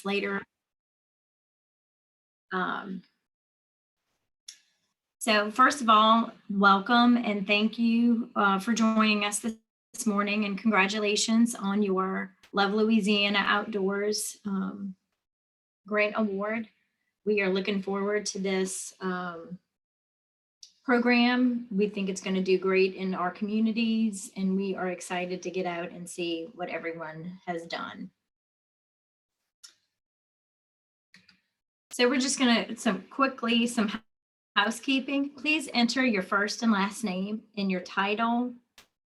later. Um, so first of all, welcome and thank you for joining us this morning, and congratulations on your Love Louisiana Outdoors Grant Award. We are looking forward to this program. We think it's going to do great in our communities, and we are excited to get out and see what everyone has done. So we're just going to some housekeeping. Please enter your first and last name in your title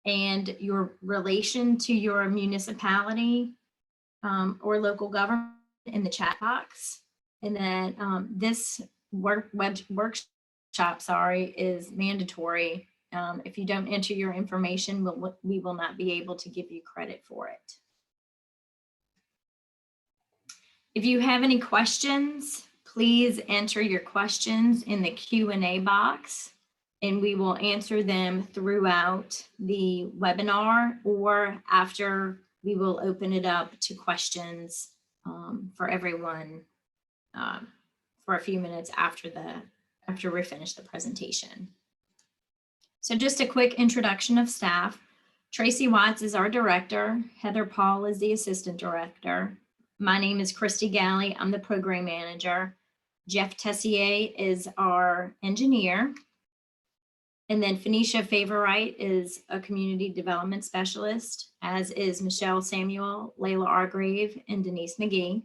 and your relation to your municipality or local government in the chat box. And then this workshop, is mandatory. If you don't enter your information, we will not be able to give you credit for it. If you have any questions, please enter your questions in the Q&A box, and we will answer them throughout the webinar, or after we will open it up to questions for everyone for a few minutes after we finish the presentation. So just a quick introduction of staff. Tracy Watts is our director. Heather Paul is the assistant director. My name is Christy Galley. I'm the program manager. Jeff Tessier is our engineer. And then Phoenicia Favorite is a community development specialist, as is Michelle Samuel, Layla Argrave, and Denise McGee.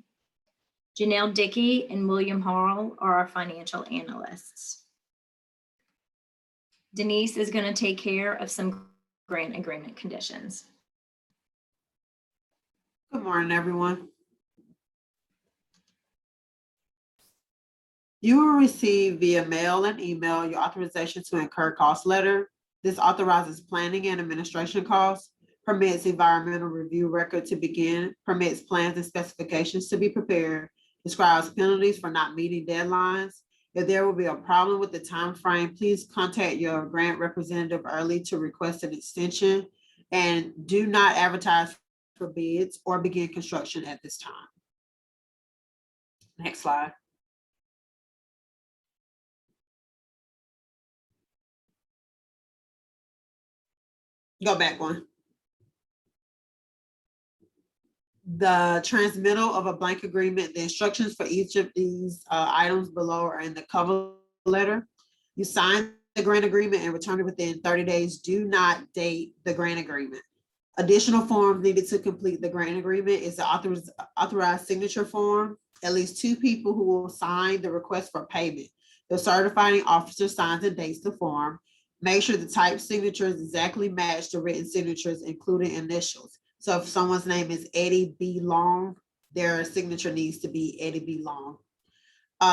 Janelle Dickey and William Harrell are our financial analysts. Denise is going to take care of some grant agreement conditions. Good morning, everyone. You will receive via mail and email your authorization to incur cost letter. This authorizes planning and administration costs, permits environmental review record to begin, permits plans and specifications to be prepared, describes penalties for not meeting deadlines. If there will be a problem with the time frame, please contact your grant representative early to request an extension, and do not advertise for bids or begin construction at this time. Next slide. Go back one. The transmittal of a blank agreement. The instructions for each of these items below are in the cover letter. You sign the grant agreement and return it within 30 days. Do not date the grant agreement. Additional forms needed to complete the grant agreement is the authorized signature form. At least 2 people who will sign the request for payment. The certifying officer signs and dates the form. Make sure the typed signatures exactly match the written signatures, including initials. So if someone's name is Eddie B. Long, their signature needs to be Eddie B. Long.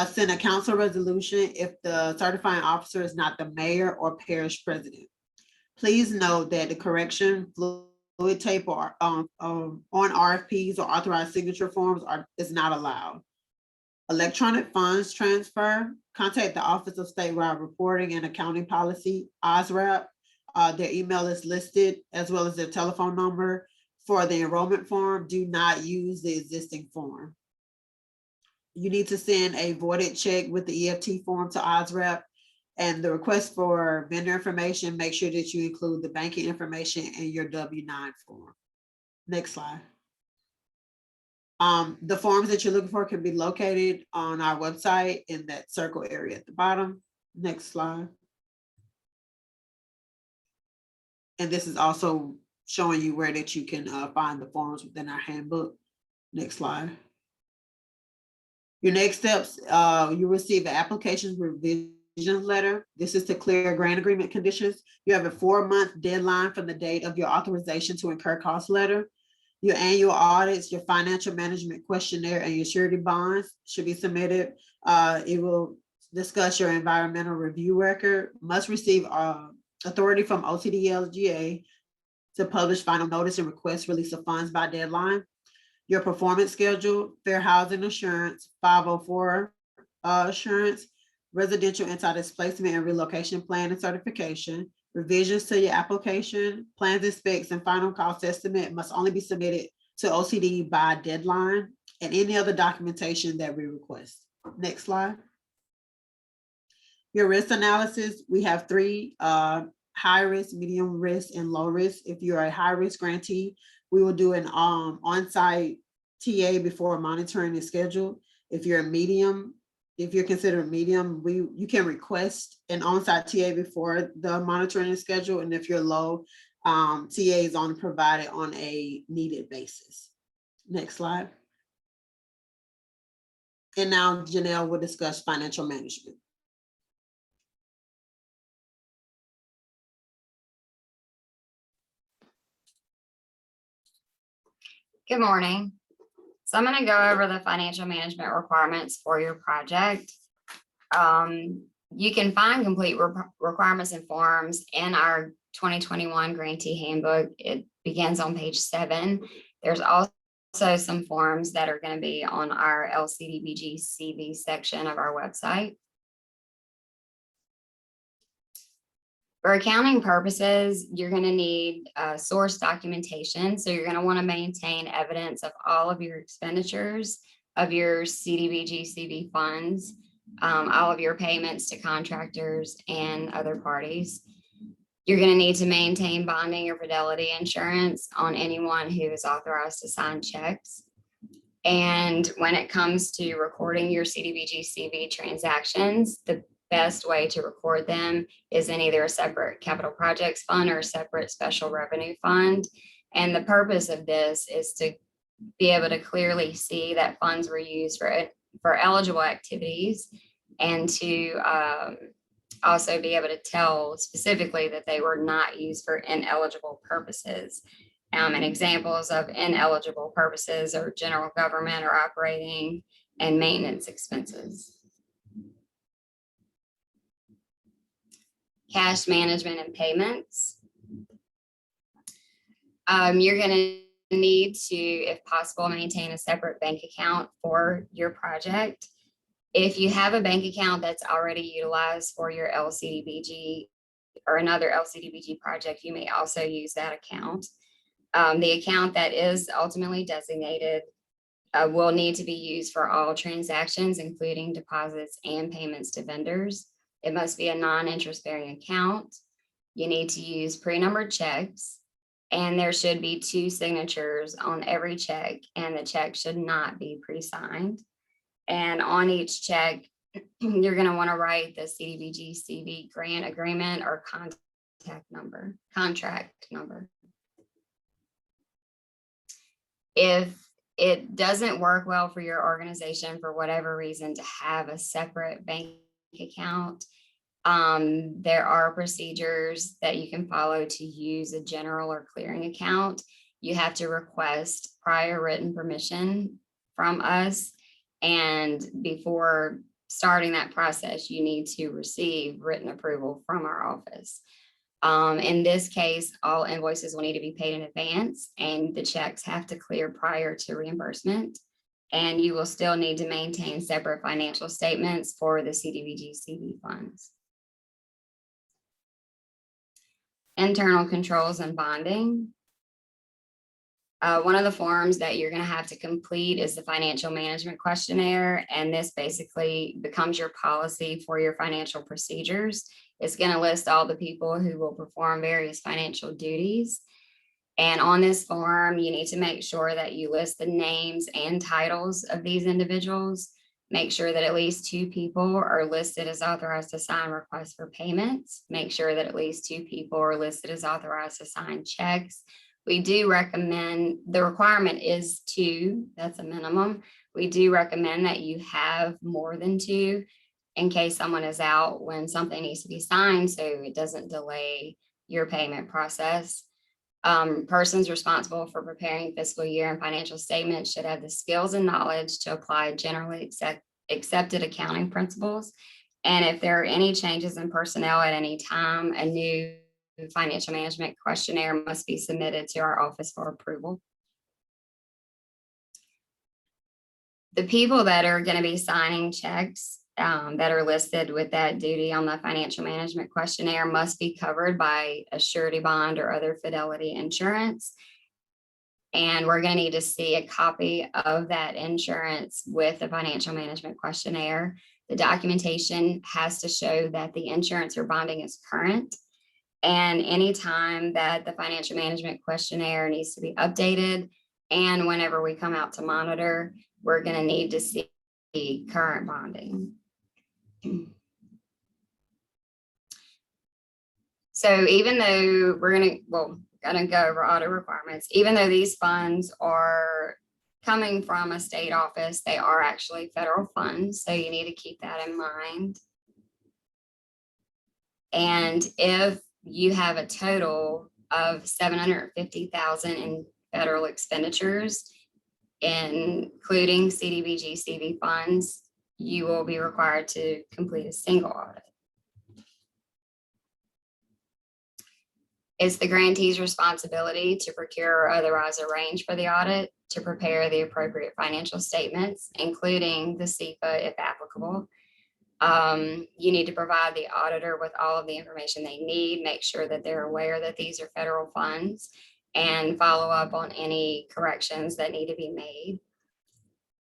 Send a council resolution if the certifying officer is not the mayor or parish president. Please note that the correction, fluid tape, or on RFPs or authorized signature forms is not allowed. Electronic funds transfer. Contact the Office of Statewide Reporting and Accounting Policy, OSRAP. Their email is listed, as well as their telephone number. For the enrollment form, do not use the existing form. You need to send a voided check with the EFT form to OSRAP, and the request for vendor information, make sure that you include the banking information in your W-9 form. Next slide. The forms that you're looking for can be located on our website in that circle area at the bottom. Next slide. And this is also showing you where that you can find the forms within our handbook. Next slide. Your next steps, you receive an application revision letter. This is to clear grant agreement conditions. You have a 4-month deadline from the date of your authorization to incur cost letter. Your annual audits, your financial management questionnaire, and your surety bonds should be submitted. It will discuss your environmental review record. Must receive authority from OCD-LGA to publish final notice and request release of funds by deadline. Your performance schedule, fair housing assurance, 504 assurance, residential anti-displacement and relocation plan and certification, revisions to your application, plans and specs, and final cost estimate must only be submitted to OCD by deadline. and any other documentation that we request. Next slide. Your risk analysis, we have three, high risk, medium risk, and low risk. If you're a high risk grantee, we will do an on-site TA before monitoring is scheduled. If you're a medium, if you're considered medium, you can request an on-site TA before the monitoring is scheduled. And if you're low, TA is only provided on a needed basis. Next slide. And now Janelle will discuss financial management. Good morning. So I'm going to go over the financial management requirements for your project. You can find complete requirements and forms in our 2021 Grantee Handbook. It begins on page 7. There's also some forms that are going to be on our LCDBG CV section of our website. For accounting purposes, you're going to need source documentation. So you're going to want to maintain evidence of all of your expenditures of your CDBG CV funds, all of your payments to contractors and other parties. You're going to need to maintain bonding or fidelity insurance on anyone who is authorized to sign checks. And when it comes to recording your CDBG CV transactions, the best way to record them is in either a separate capital projects fund or a separate special revenue fund. And the purpose of this is to be able to clearly see that funds were used for eligible activities, and to also be able to tell specifically that they were not used for ineligible purposes. And examples of ineligible purposes are general government or operating and maintenance expenses. Cash management and payments. You're going to need to, if possible, maintain a separate bank account for your project. If you have a bank account that's already utilized for your LCDBG or another LCDBG project, you may also use that account. The account that is ultimately designated will need to be used for all transactions, including deposits and payments to vendors. It must be a non-interest bearing account. You need to use pre-numbered checks, and there should be 2 signatures on every check, and the check should not be pre-signed. And on each check, you're going to want to write the CDBG CV grant agreement or contract number. If it doesn't work well for your organization for whatever reason to have a separate bank account, there are procedures that you can follow to use a general or clearing account. You have to request prior written permission from us, and before starting that process, you need to receive written approval from our office. In this case, all invoices will need to be paid in advance, and the checks have to clear prior to reimbursement. And you will still need to maintain separate financial statements for the CDBG CV funds. Internal controls and bonding. One of the forms that you're going to have to complete is the financial management questionnaire, and this basically becomes your policy for your financial procedures. It's going to list all the people who will perform various financial duties. And on this form, you need to make sure that you list the names and titles of these individuals. Make sure that at least 2 people are listed as authorized to sign requests for payments. Make sure that at least 2 people are listed as authorized to sign checks. We do recommend, the requirement is 2, that's a minimum. We do recommend that you have more than 2 in case someone is out when something needs to be signed, so it doesn't delay your payment process. Persons responsible for preparing fiscal year and financial statements should have the skills and knowledge to apply generally accepted accounting principles. And if there are any changes in personnel at any time, a new financial management questionnaire must be submitted to our office for approval. The people that are going to be signing checks that are listed with that duty on the financial management questionnaire must be covered by a surety bond or other fidelity insurance. And we're going to need to see a copy of that insurance with the financial management questionnaire. The documentation has to show that the insurance or bonding is current. And anytime that the financial management questionnaire needs to be updated, and whenever we come out to monitor, we're going to need to see current bonding. So even though we're gonna go over audit requirements, even though these funds are coming from a state office, they are actually federal funds. So you need to keep that in mind. And if you have a total of $750,000 in federal expenditures, including CDBG CV funds, you will be required to complete a single audit. It's the grantee's responsibility to procure or otherwise arrange for the audit, to prepare the appropriate financial statements, including the CFA if applicable. You need to provide the auditor with all of the information they need, make sure that they're aware that these are federal funds, and follow up on any corrections that need to be made.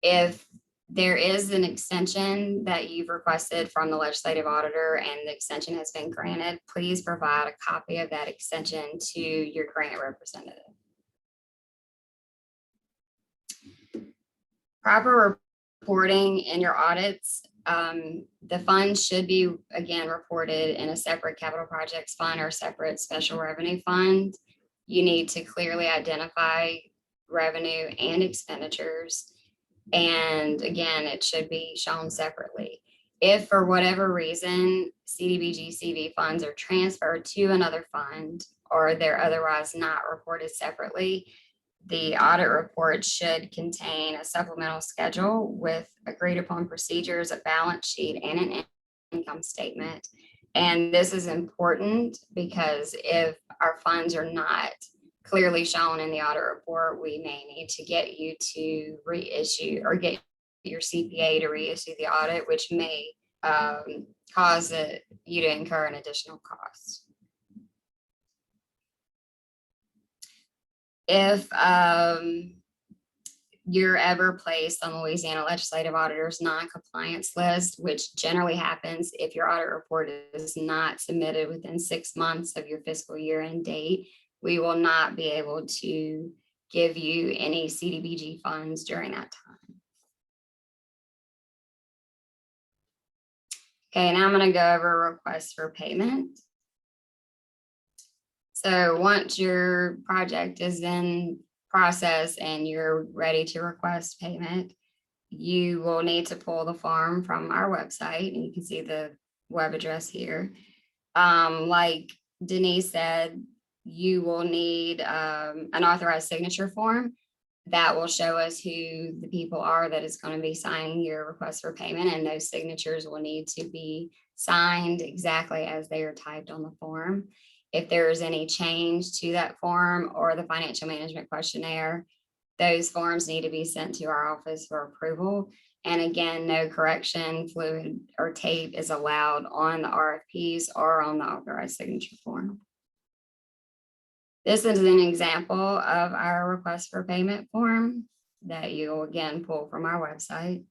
If there is an extension that you've requested from the legislative auditor and the extension has been granted, please provide a copy of that extension to your grant representative. Proper reporting in your audits. The funds should be, again, reported in a separate capital projects fund or separate special revenue fund. You need to clearly identify revenue and expenditures. And again, it should be shown separately. If for whatever reason, CDBG CV funds are transferred to another fund or they're otherwise not reported separately, the audit report should contain a supplemental schedule with agreed upon procedures, a balance sheet, and an income statement. And this is important because if our funds are not clearly shown in the audit report, we may need to get you to reissue or get your CPA to reissue the audit, which may cause you to incur an additional cost. If you're ever placed on the Louisiana Legislative Auditor's non-compliance list, which generally happens if your audit report is not submitted within 6 months of your fiscal year end date, we will not be able to give you any CDBG funds during that time. Okay, now I'm going to go over requests for payment. So once your project is in process and you're ready to request payment, you will need to pull the form from our website, and you can see the web address here. Like Denise said, you will need an authorized signature form that will show us who the people are that is going to be signing your request for payment, and those signatures will need to be signed exactly as they are typed on the form. If there is any change to that form or the financial management questionnaire, those forms need to be sent to our office for approval. And again, no correction, fluid, or tape is allowed on the RFPs or on the authorized signature form. This is an example of our request for payment form that you'll again pull from our website.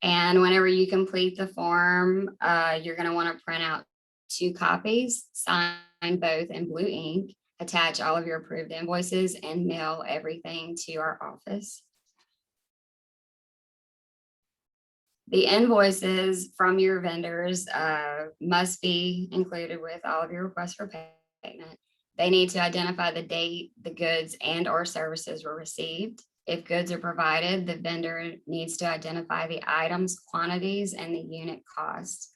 And whenever you complete the form, you're going to want to print out 2 copies, sign both in blue ink, attach all of your approved invoices, and mail everything to our office. The invoices from your vendors must be included with all of your requests for payment. They need to identify the date the goods and or services were received. If goods are provided, the vendor needs to identify the items, quantities, and the unit cost.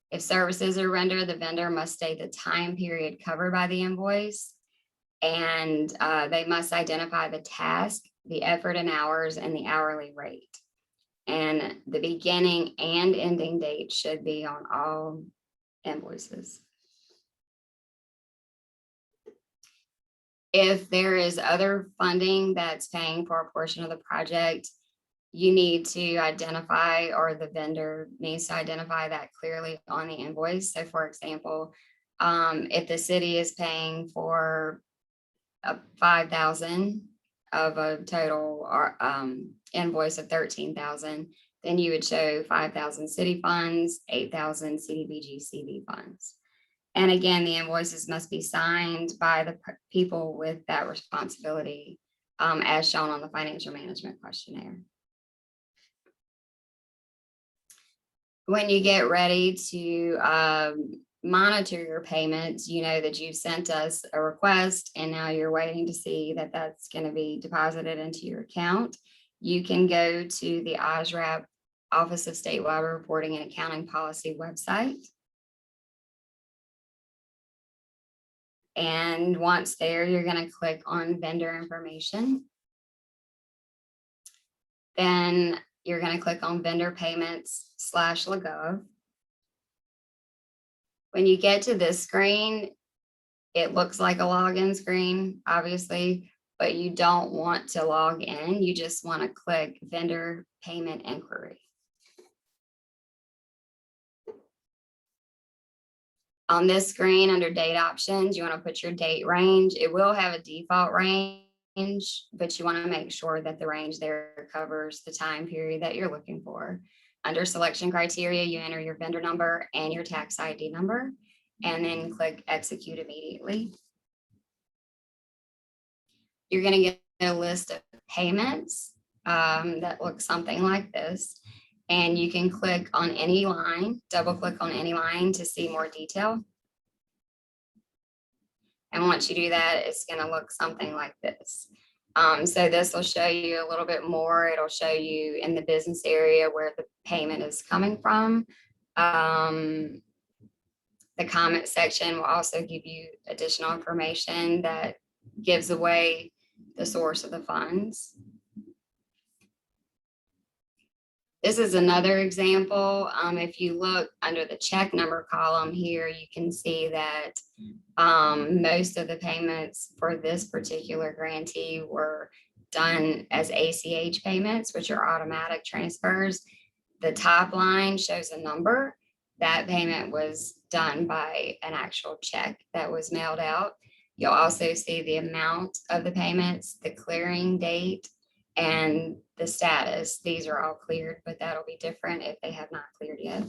If services are rendered, the vendor must state the time period covered by the invoice, and they must identify the task, the effort in hours, and the hourly rate. And the beginning and ending date should be on all invoices. If there is other funding that's paying for a portion of the project, you need to identify, or the vendor needs to identify that clearly on the invoice. So for example, if the city is paying for 5,000 of a total invoice of 13,000, then you would show 5,000 city funds, 8,000 CDBG CV funds. And again, the invoices must be signed by the people with that responsibility, as shown on the financial management questionnaire. When you get ready to monitor your payments, you know that you've sent us a request and now you're waiting to see that that's going to be deposited into your account. You can go to the OSRAP Office of Statewide Reporting and Accounting Policy website. And once there, you're going to click on vendor information. Then you're going to click on vendor payments /LaGov. When you get to this screen, it looks like a login screen, obviously, but you don't want to log in. You just want to click vendor payment inquiry. On this screen under date options, you want to put your date range. It will have a default range, but you want to make sure that the range there covers the time period that you're looking for. Under selection criteria, you enter your vendor number and your tax ID number, and then click execute immediately. You're going to get a list of payments that looks something like this. And you can click on any line, double click on any line to see more detail. And once you do that, it's going to look something like this. So this will show you a little bit more. It'll show you in the business area where the payment is coming from. The comment section will also give you additional information that gives away the source of the funds. This is another example. If you look under the check number column here, you can see that most of the payments for this particular grantee were done as ACH payments, which are automatic transfers. The top line shows a number. That payment was done by an actual check that was mailed out. You'll also see the amount of the payments, the clearing date, and the status. These are all cleared, but that'll be different if they have not cleared yet.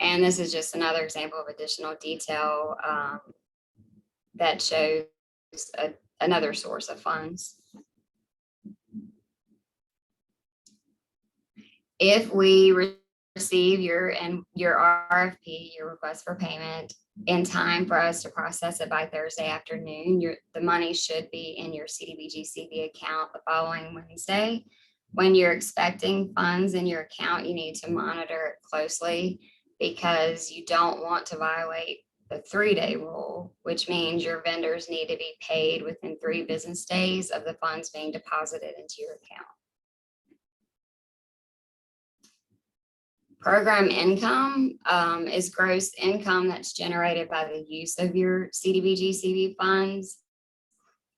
And this is just another example of additional detail that shows another source of funds. If we receive your RFP, your request for payment, in time for us to process it by Thursday afternoon, the money should be in your CDBG CV account the following Wednesday. When you're expecting funds in your account, you need to monitor it closely because you don't want to violate the 3-day rule, which means your vendors need to be paid within 3 business days of the funds being deposited into your account. Program income is gross income that's generated by the use of your CDBG CV funds.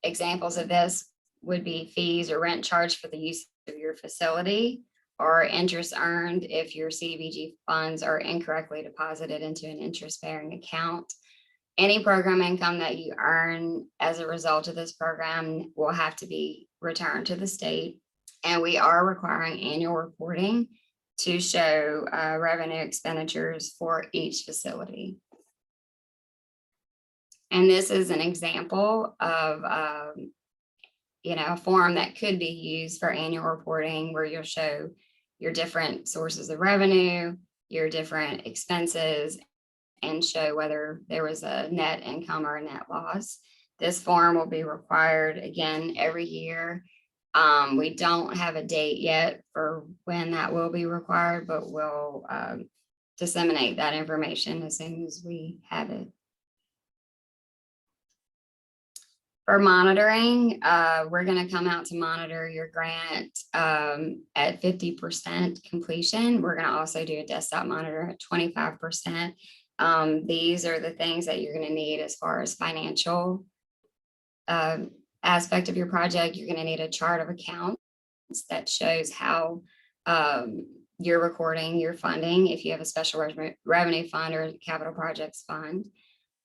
Examples of this would be fees or rent charged for the use of your facility, or interest earned if your CDBG funds are incorrectly deposited into an interest-bearing account. Any program income that you earn as a result of this program will have to be returned to the state, and we are requiring annual reporting to show revenue expenditures for each facility. And this is an example of a form that could be used for annual reporting, where you'll show your different sources of revenue, your different expenses, and show whether there was a net income or a net loss. This form will be required again every year. We don't have a date yet for when that will be required, but we'll disseminate that information as soon as we have it. For monitoring, we're going to come out to monitor your grant at 50% completion. We're going to also do a desktop monitor at 25%. These are the things that you're going to need as far as financial aspect of your project. You're going to need a chart of accounts that shows how you're recording your funding, if you have a special revenue fund or a capital projects fund.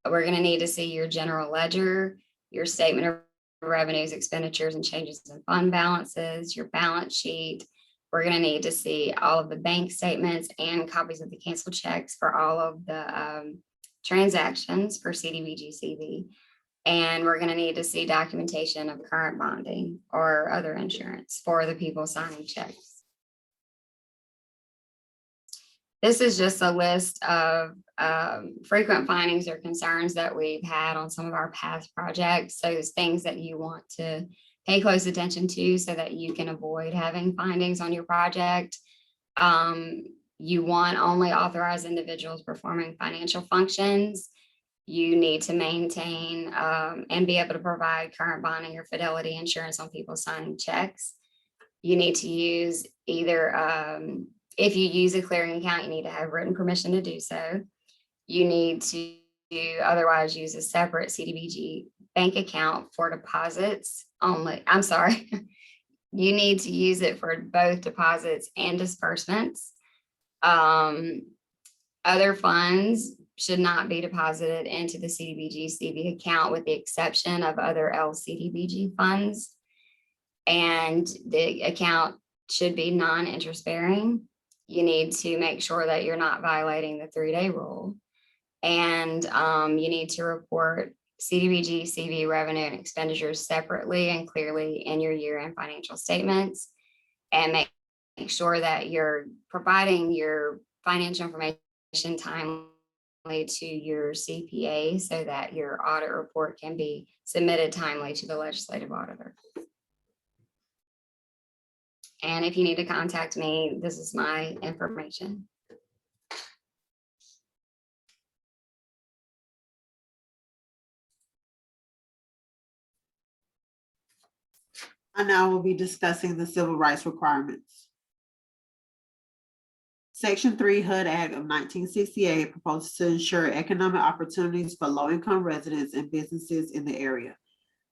We're going to need to see your general ledger, your statement of revenues, expenditures, and changes in fund balances, your balance sheet. We're going to need to see all of the bank statements and copies of the canceled checks for all of the transactions for CDBG-CV. And we're going to need to see documentation of current bonding or other insurance for the people signing checks. This is just a list of frequent findings or concerns that we've had on some of our past projects. So it's things that you want to pay close attention to so that you can avoid having findings on your project. You want only authorized individuals performing financial functions. You need to maintain and be able to provide current bonding or fidelity insurance on people signing checks. You need to use either, if you use a clearing account, you need to have written permission to do so. You need to otherwise use a separate CDBG bank account for deposits only. I'm sorry. You need to use it for both deposits and disbursements. Other funds should not be deposited into the CDBG-CV account with the exception of other LCDBG funds. And the account should be non-interest bearing. You need to make sure that you're not violating the 3-day rule. And you need to report CDBG-CV revenue and expenditures separately and clearly in your year-end financial statements. And make sure that you're providing your financial information timely to your CPA so that your audit report can be submitted timely to the legislative auditor. And if you need to contact me, this is my information. I now will be discussing the civil rights requirements. Section 3 HUD Act of 1968 proposes to ensure economic opportunities for low-income residents and businesses in the area.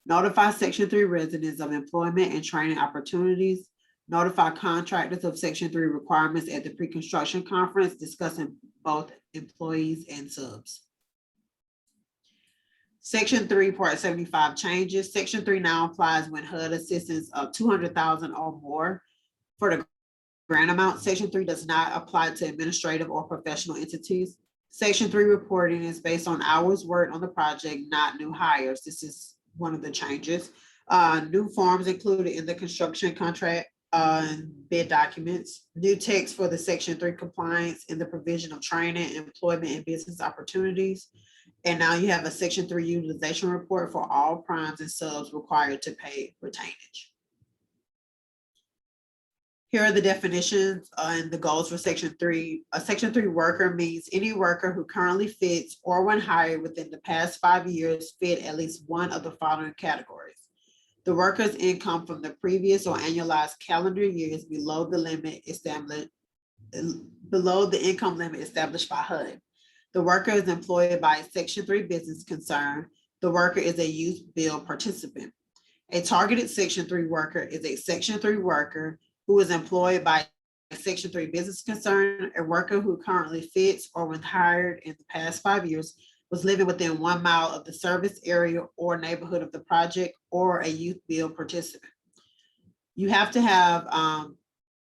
Notify Section 3 residents of employment and training opportunities. Notify contractors of Section 3 requirements at the pre-construction conference discussing both employees and subs. Section 3, Part 75 changes. Section 3 now applies when HUD assistance of $200,000 or more for the grant amount. Section 3 does not apply to administrative or professional entities. Section 3 reporting is based on hours worked on the project, not new hires. This is one of the changes. New forms included in the construction contract and bid documents. New text for the Section 3 compliance in the provision of training, employment, and business opportunities. And now you have a Section 3 utilization report for all primes and subs required to pay retainage. Here are the definitions and the goals for Section 3. A Section 3 worker means any worker who currently fits or when hired within the past 5 years fit at least one of the following categories. The worker's income from the previous or annualized calendar year is below the income limit established by HUD. The worker is employed by a Section 3 business concern. The worker is a youth bill participant. A targeted Section 3 worker is a Section 3 worker who is employed by a Section 3 business concern, a worker who currently fits or when hired in the past 5 years was living within 1 mile of the service area or neighborhood of the project, or a youth bill participant. You have to have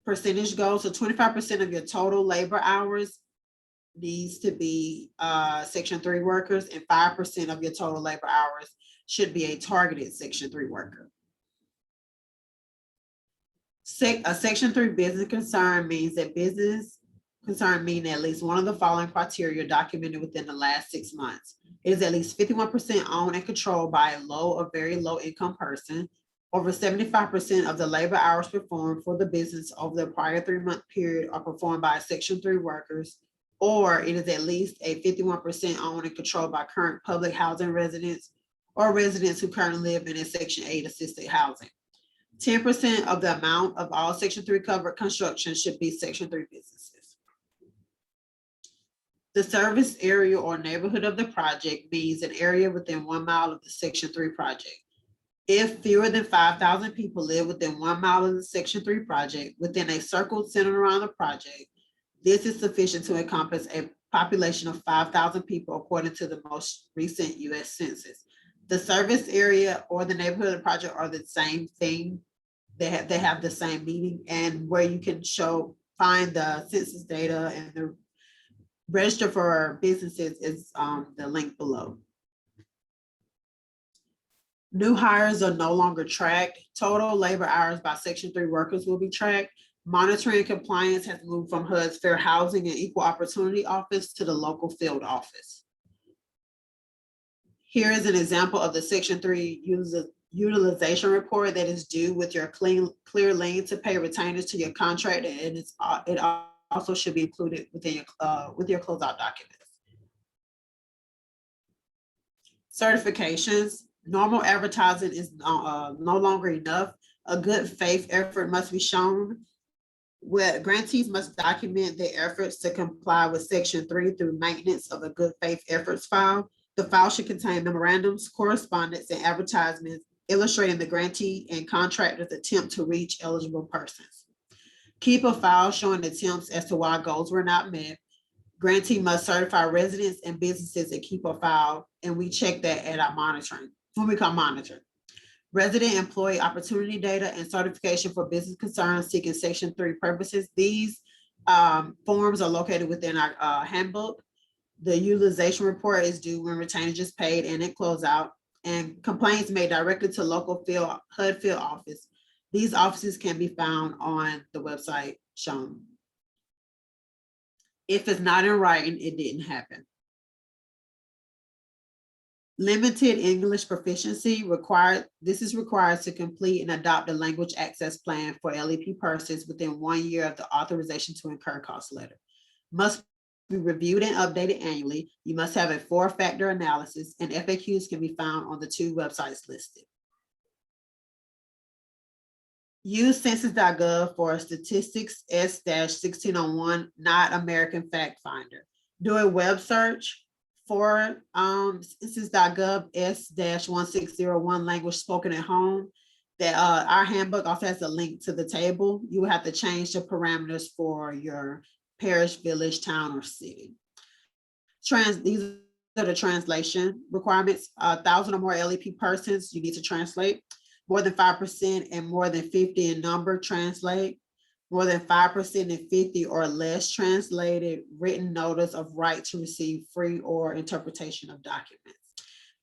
percentage goals. So 25% of your total labor hours needs to be Section 3 workers, and 5% of your total labor hours should be a targeted Section 3 worker. A Section 3 business concern means that business concern meaning at least one of the following criteria documented within the last 6 months. It is at least 51% owned and controlled by a low or very low income person. Over 75% of the labor hours performed for the business over the prior 3-month period are performed by Section 3 workers, or it is at least a 51% owned and controlled by current public housing residents or residents who currently live in a Section 8 assisted housing. 10% of the amount of all Section 3 covered construction should be Section 3 businesses. The service area or neighborhood of the project means an area within 1 mile of the Section 3 project. If fewer than 5,000 people live within 1 mile of the Section 3 project within a circle centered around the project, this is sufficient to encompass a population of 5,000 people according to the most recent US Census. The service area or the neighborhood of the project are the same thing. They have the same meaning, and where you can find the census data and the register for businesses is the link below. New hires are no longer tracked. Total labor hours by Section 3 workers will be tracked. Monitoring compliance has moved from HUD's Fair Housing and Equal Opportunity Office to the local field office. Here is an example of the Section 3 utilization report that is due with your clear lien to pay retainers to your contractor, and it also should be included within with your closeout documents. Certifications. Normal advertising is no longer enough. A good faith effort must be shown. Where grantees must document their efforts to comply with Section 3 through maintenance of a good faith efforts file. The file should contain memorandums, correspondence, and advertisements illustrating the grantee and contractor's attempt to reach eligible persons. Keep a file showing attempts as to why goals were not met. Grantee must certify residents and businesses that keep a file, and we check that at our monitoring, when we come monitor. Resident employee opportunity data and certification for business concerns seeking Section 3 purposes. These forms are located within our handbook. The utilization report is due when retainage is paid and it close out, and complaints made directly to local HUD field office. These offices can be found on the website shown. If it's not in writing, it didn't happen. Limited English proficiency required. This is required to complete and adopt a language access plan for LEP persons within 1 year of the authorization to incur cost letter. Must be reviewed and updated annually. You must have a 4-factor analysis, and FAQs can be found on the 2 websites listed. Use census.gov for statistics S-1601, not American Fact Finder. Do a web search for census.gov S-1601 language spoken at home. That our handbook also has a link to the table. You will have to change the parameters for your parish, village, town, or city. These are the translation requirements. 1,000 or more LEP persons, you need to translate. More than 5% and more than 50 in number, translate. More than 5% and 50 or less, translated written notice of right to receive free or interpretation of documents.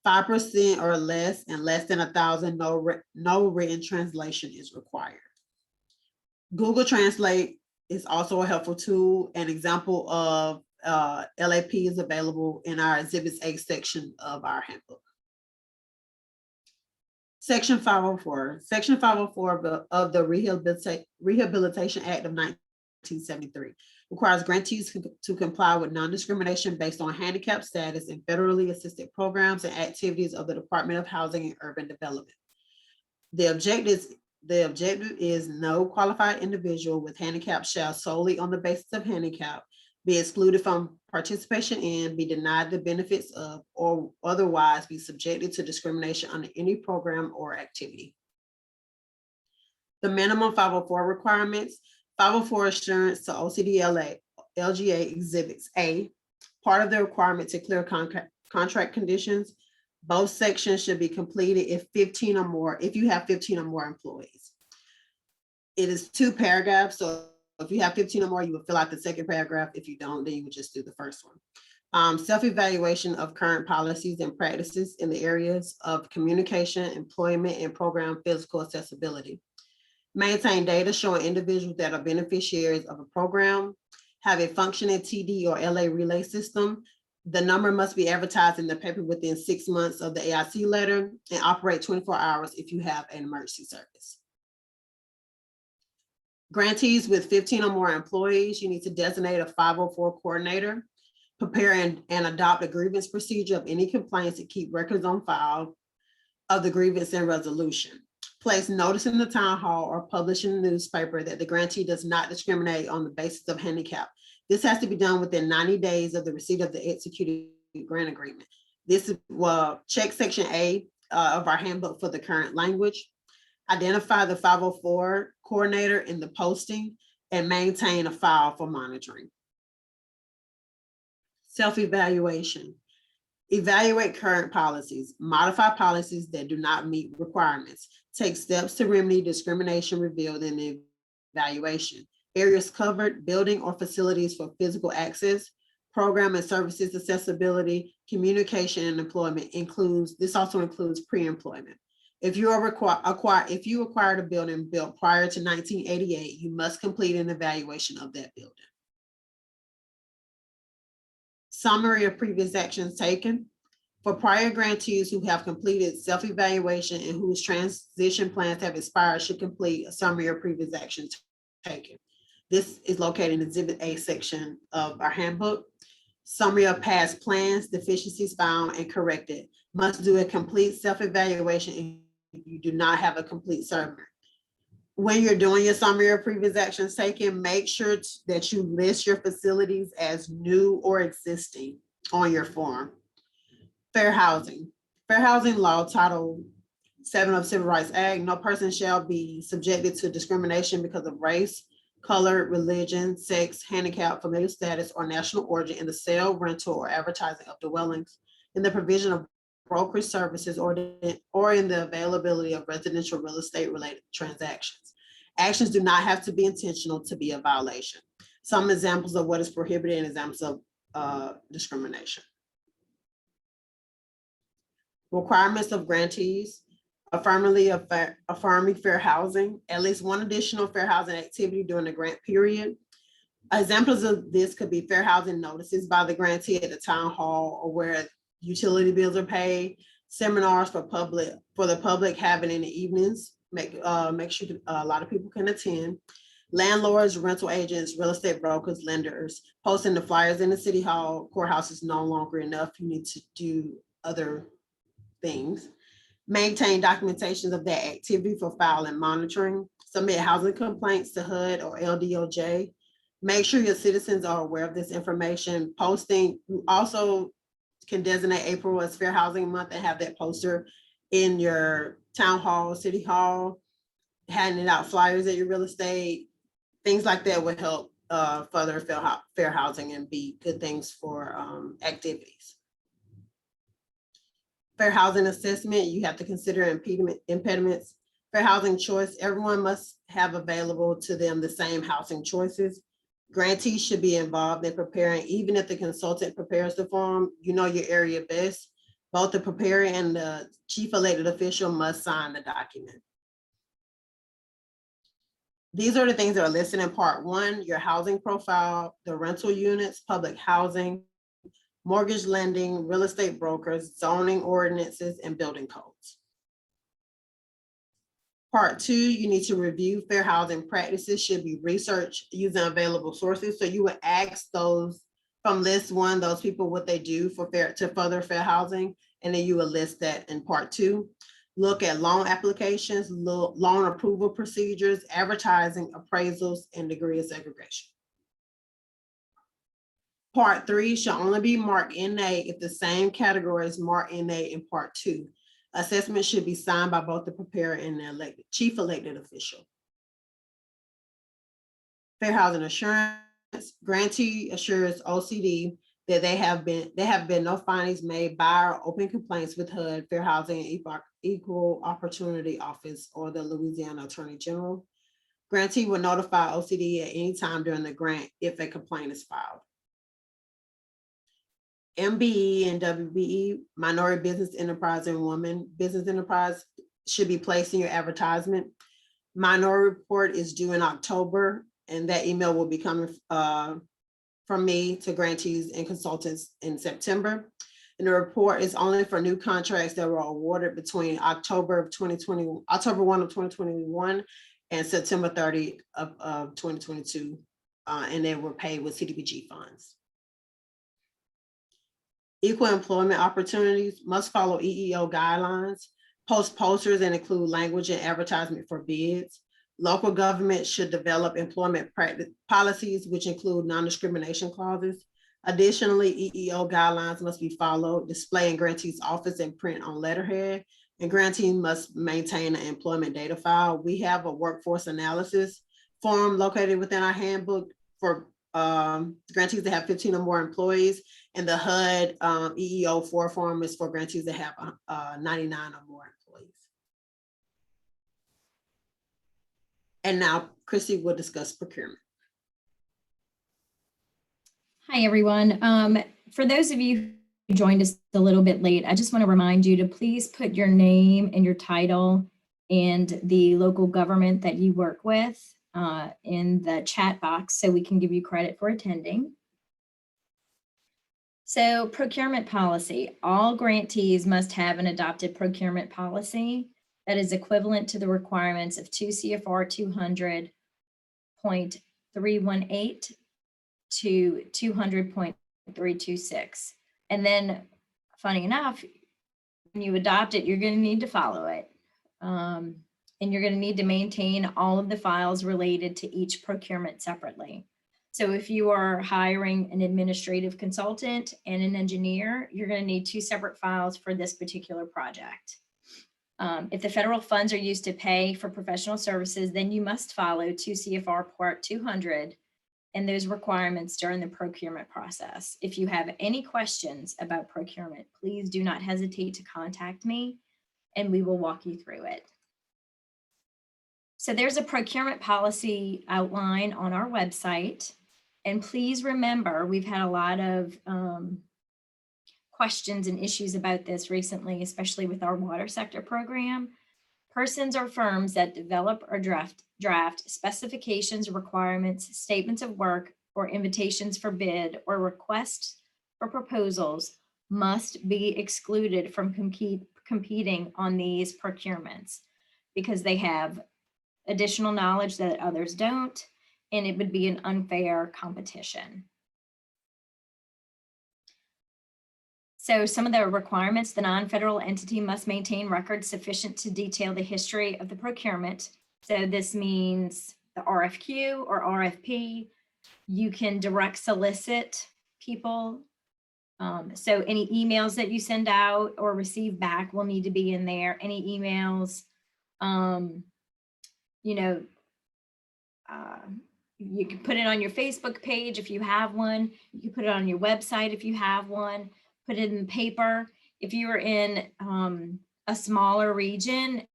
5% or less and less than 1,000, no written translation is required. Google Translate is also a helpful tool. An example of LAP is available in our Exhibits A section of our handbook. Section 504. Section 504 of the Rehabilitation Act of 1973 requires grantees to comply with non-discrimination based on handicap status in federally assisted programs and activities of the Department of Housing and Urban Development. The objective is no qualified individual with handicap shall solely on the basis of handicap be excluded from participation in, be denied the benefits of, or otherwise be subjected to discrimination under any program or activity. The minimum 504 requirements. 504 assurance to OCD LGA Exhibits A. Part of the requirement to clear contract conditions. Both sections should be completed if you have 15 or more employees. It is 2 paragraphs, so if you have 15 or more, you would fill out the second paragraph. If you don't, then you would just do the first one. Self-evaluation of current policies and practices in the areas of communication, employment, and program physical accessibility. Maintain data showing individuals that are beneficiaries of a program. Have a functioning TD or LA relay system. The number must be advertised in the paper within 6 months of the AIC letter, and operate 24 hours if you have an emergency service. Grantees with 15 or more employees, you need to designate a 504 coordinator, prepare and adopt a grievance procedure of any complaints, and keep records on file of the grievance and resolution. Place notice in the town hall or publish in the newspaper that the grantee does not discriminate on the basis of handicap. This has to be done within 90 days of the receipt of the executed grant agreement. This is check Section A of our handbook for the current language. Identify the 504 coordinator in the posting and maintain a file for monitoring. Self-evaluation. Evaluate current policies, modify policies that do not meet requirements, take steps to remedy discrimination revealed in the evaluation. Areas covered, building or facilities for physical access, program and services accessibility, communication and employment this also includes pre-employment. If you acquired a building built prior to 1988, you must complete an evaluation of that building. Summary of previous actions taken. For prior grantees who have completed self-evaluation and whose transition plans have expired should complete a summary of previous actions taken. This is located in Exhibit A section of our handbook. Summary of past plans, deficiencies found and corrected. Must do a complete self-evaluation if you do not have a complete summary. When you're doing your summary of previous actions taken, make sure that you list your facilities as new or existing on your form. Fair housing. Fair housing law, Title 7 of Civil Rights Act, no person shall be subjected to discrimination because of race, color, religion, sex, handicap, familial status, or national origin in the sale, rental, or advertising of dwellings, in the provision of brokerage services, or in the availability of residential real estate related transactions. Actions do not have to be intentional to be a violation. Some examples of what is prohibited and examples of discrimination. Requirements of grantees. Affirming fair housing, at least one additional fair housing activity during the grant period. Examples of this could be fair housing notices by the grantee at the town hall or where utility bills are paid, seminars for the public having in the evenings, make sure a lot of people can attend. Landlords, rental agents, real estate brokers, lenders, posting the flyers in the city hall. Courthouse is no longer enough. You need to do other things. Maintain documentations of that activity for file and monitoring. Submit housing complaints to HUD or LDOJ. Make sure your citizens are aware of this information. Posting, you also can designate April as Fair Housing Month and have that poster in your town hall, city hall, handing out flyers at your real estate. Things like that would help further fair housing and be good things for activities. Fair housing assessment, you have to consider impediments. Fair housing choice, everyone must have available to them the same housing choices. Grantees should be involved in preparing, even if the consultant prepares the form, you know your area best. Both the preparer and the chief elected official must sign the document. These are the things that are listed in part 1, your housing profile, the rental units, public housing, mortgage lending, real estate brokers, zoning ordinances, and building codes. Part 2, you need to review fair housing practices, should be researched using available sources. So you would ask those from list 1, those people what they do to further fair housing, and then you will list that in part 2. Look at loan applications, loan approval procedures, advertising, appraisals, and degree of segregation. Part 3 shall only be marked NA if the same category is marked NA in part 2. Assessment should be signed by both the preparer and the chief elected official. Fair housing assurance, grantee assures OCD that there have been no findings made by or open complaints with HUD, Fair Housing and Equal Opportunity Office, or the Louisiana Attorney General. Grantee will notify OCD at any time during the grant if a complaint is filed. MBE and WBE, minority business enterprise and woman business enterprise, should be placed in your advertisement. Minority report is due in October, and that email will be coming from me to grantees and consultants in September. And the report is only for new contracts that were awarded between October 1 of 2021 and September 30 of 2022, and they were paid with CDBG funds. Equal employment opportunities must follow EEO guidelines, post posters and include language and advertisement for bids. Local government should develop employment practice policies, which include non-discrimination clauses. Additionally, EEO guidelines must be followed, display in grantee's office and print on letterhead, and grantee must maintain an employment data file. We have a workforce analysis form located within our handbook for grantees that have 15 or more employees, and the HUD EEO4 form is for grantees that have 99 or more employees. And now Chrissy will discuss procurement. Hi, everyone. For those of you who joined us a little bit late, I just want to remind you to please put your name and your title and the local government that you work with in the chat box so we can give you credit for attending. So procurement policy, all grantees must have an adopted procurement policy that is equivalent to the requirements of 2 CFR 200.318 to 200.326. And then, funny enough, when you adopt it, you're going to need to follow it. And you're going to need to maintain all of the files related to each procurement separately. So if you are hiring an administrative consultant and an engineer, you're going to need 2 separate files for this particular project. If the federal funds are used to pay for professional services, then you must follow 2 CFR Part 200 and those requirements during the procurement process. If you have any questions about procurement, please do not hesitate to contact me and we will walk you through it. So there's a procurement policy outline on our website. And please remember, we've had a lot of questions and issues about this recently, especially with our water sector program. Persons or firms that develop or draft specifications, requirements, statements of work, or invitations for bid or requests for proposals must be excluded from competing on these procurements because they have additional knowledge that others don't, and it would be an unfair competition. So some of the requirements: the non-federal entity must maintain records sufficient to detail the history of the procurement. So this means the RFQ or RFP. You can direct solicit people. So any emails that you send out or receive back will need to be in there. Any emails, you can put it on your Facebook page if you have one. You can put it on your website if you have one. Put it in the paper. If you are in a smaller region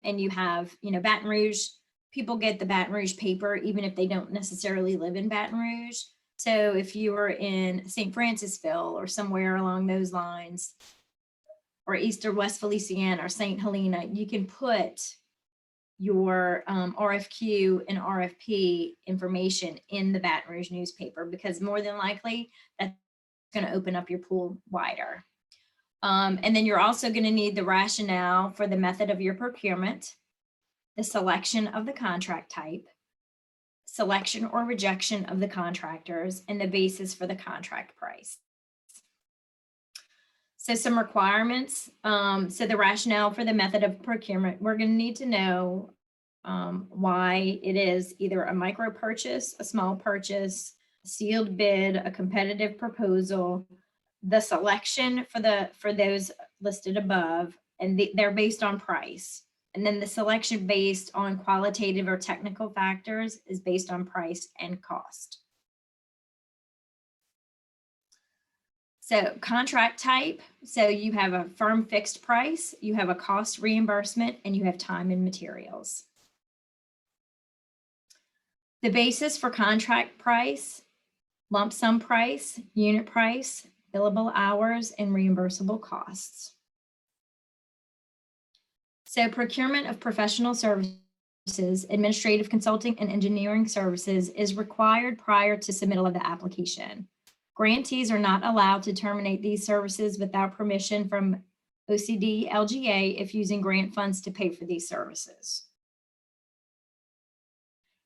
and you have, Baton Rouge, people get the Baton Rouge paper even if they don't necessarily live in Baton Rouge. So if you are in St. Francisville or somewhere along those lines, or East or West Feliciana or St. Helena, you can put your RFQ and RFP information in the Baton Rouge newspaper, because more than likely that's going to open up your pool wider. And then you're also going to need the rationale for the method of your procurement, the selection of the contract type, selection or rejection of the contractors, and the basis for the contract price. So some requirements. So the rationale for the method of procurement, we're going to need to know why it is either a micro purchase, a small purchase, a sealed bid, a competitive proposal, the selection for those listed above, and they're based on price. And then the selection based on qualitative or technical factors is based on price and cost. So contract type, so you have a firm fixed price, you have a cost reimbursement, and you have time and materials. The basis for contract price: lump sum price, unit price, billable hours, and reimbursable costs. So procurement of professional services, administrative consulting, and engineering services is required prior to submittal of the application. Grantees are not allowed to terminate these services without permission from OCD LGA if using grant funds to pay for these services.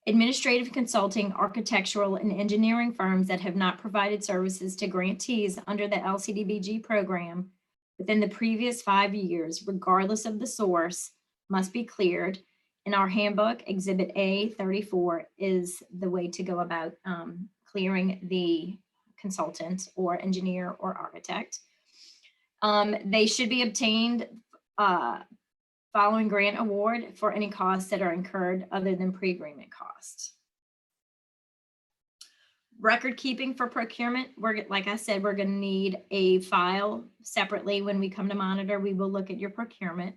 Administrative consulting, architectural, and engineering firms that have not provided services to grantees under the LCDBG program within the previous 5 years, regardless of the source, must be cleared. In our handbook, Exhibit A34 is the way to go about clearing the consultant or engineer or architect. They should be obtained following grant award for any costs that are incurred other than pre-agreement costs. Record keeping for procurement, like I said, we're going to need a file separately when we come to monitor. We will look at your procurement.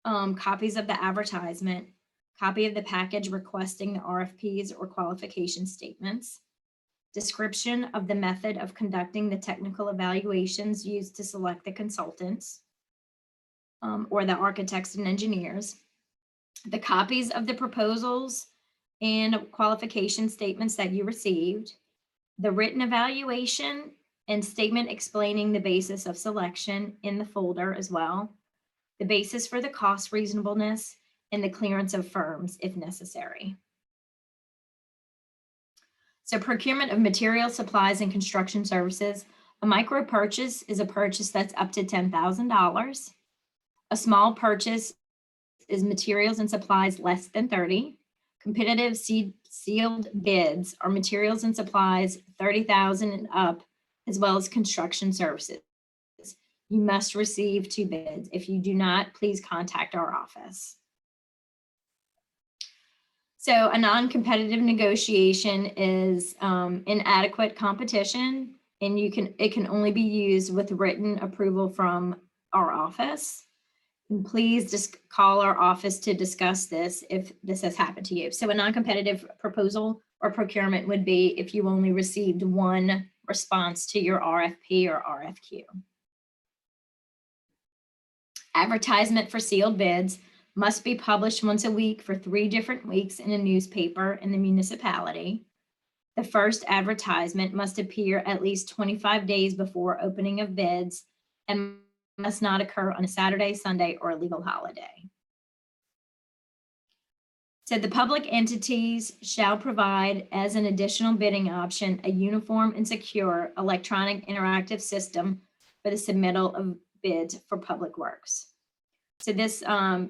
Copies of the advertisement, copy of the package requesting the RFPs or qualification statements, description of the method of conducting the technical evaluations used to select the consultants or the architects and engineers, the copies of the proposals and qualification statements that you received, the written evaluation and statement explaining the basis of selection in the folder as well, the basis for the cost reasonableness, and the clearance of firms if necessary. So procurement of material, supplies, and construction services. A micro purchase is a purchase that's up to $10,000. A small purchase is materials and supplies less than 30. Competitive sealed bids are materials and supplies 30,000 and up, as well as construction services. You must receive 2 bids. If you do not, please contact our office. So a non-competitive negotiation is inadequate competition, and it can only be used with written approval from our office. And please just call our office to discuss this if this has happened to you. So a non-competitive proposal or procurement would be if you only received 1 response to your RFP or RFQ. Advertisement for sealed bids must be published once a week for 3 different weeks in a newspaper in the municipality. The first advertisement must appear at least 25 days before opening of bids and must not occur on a Saturday, Sunday, or a legal holiday. So the public entities shall provide as an additional bidding option a uniform and secure electronic interactive system for the submittal of bids for public works. So this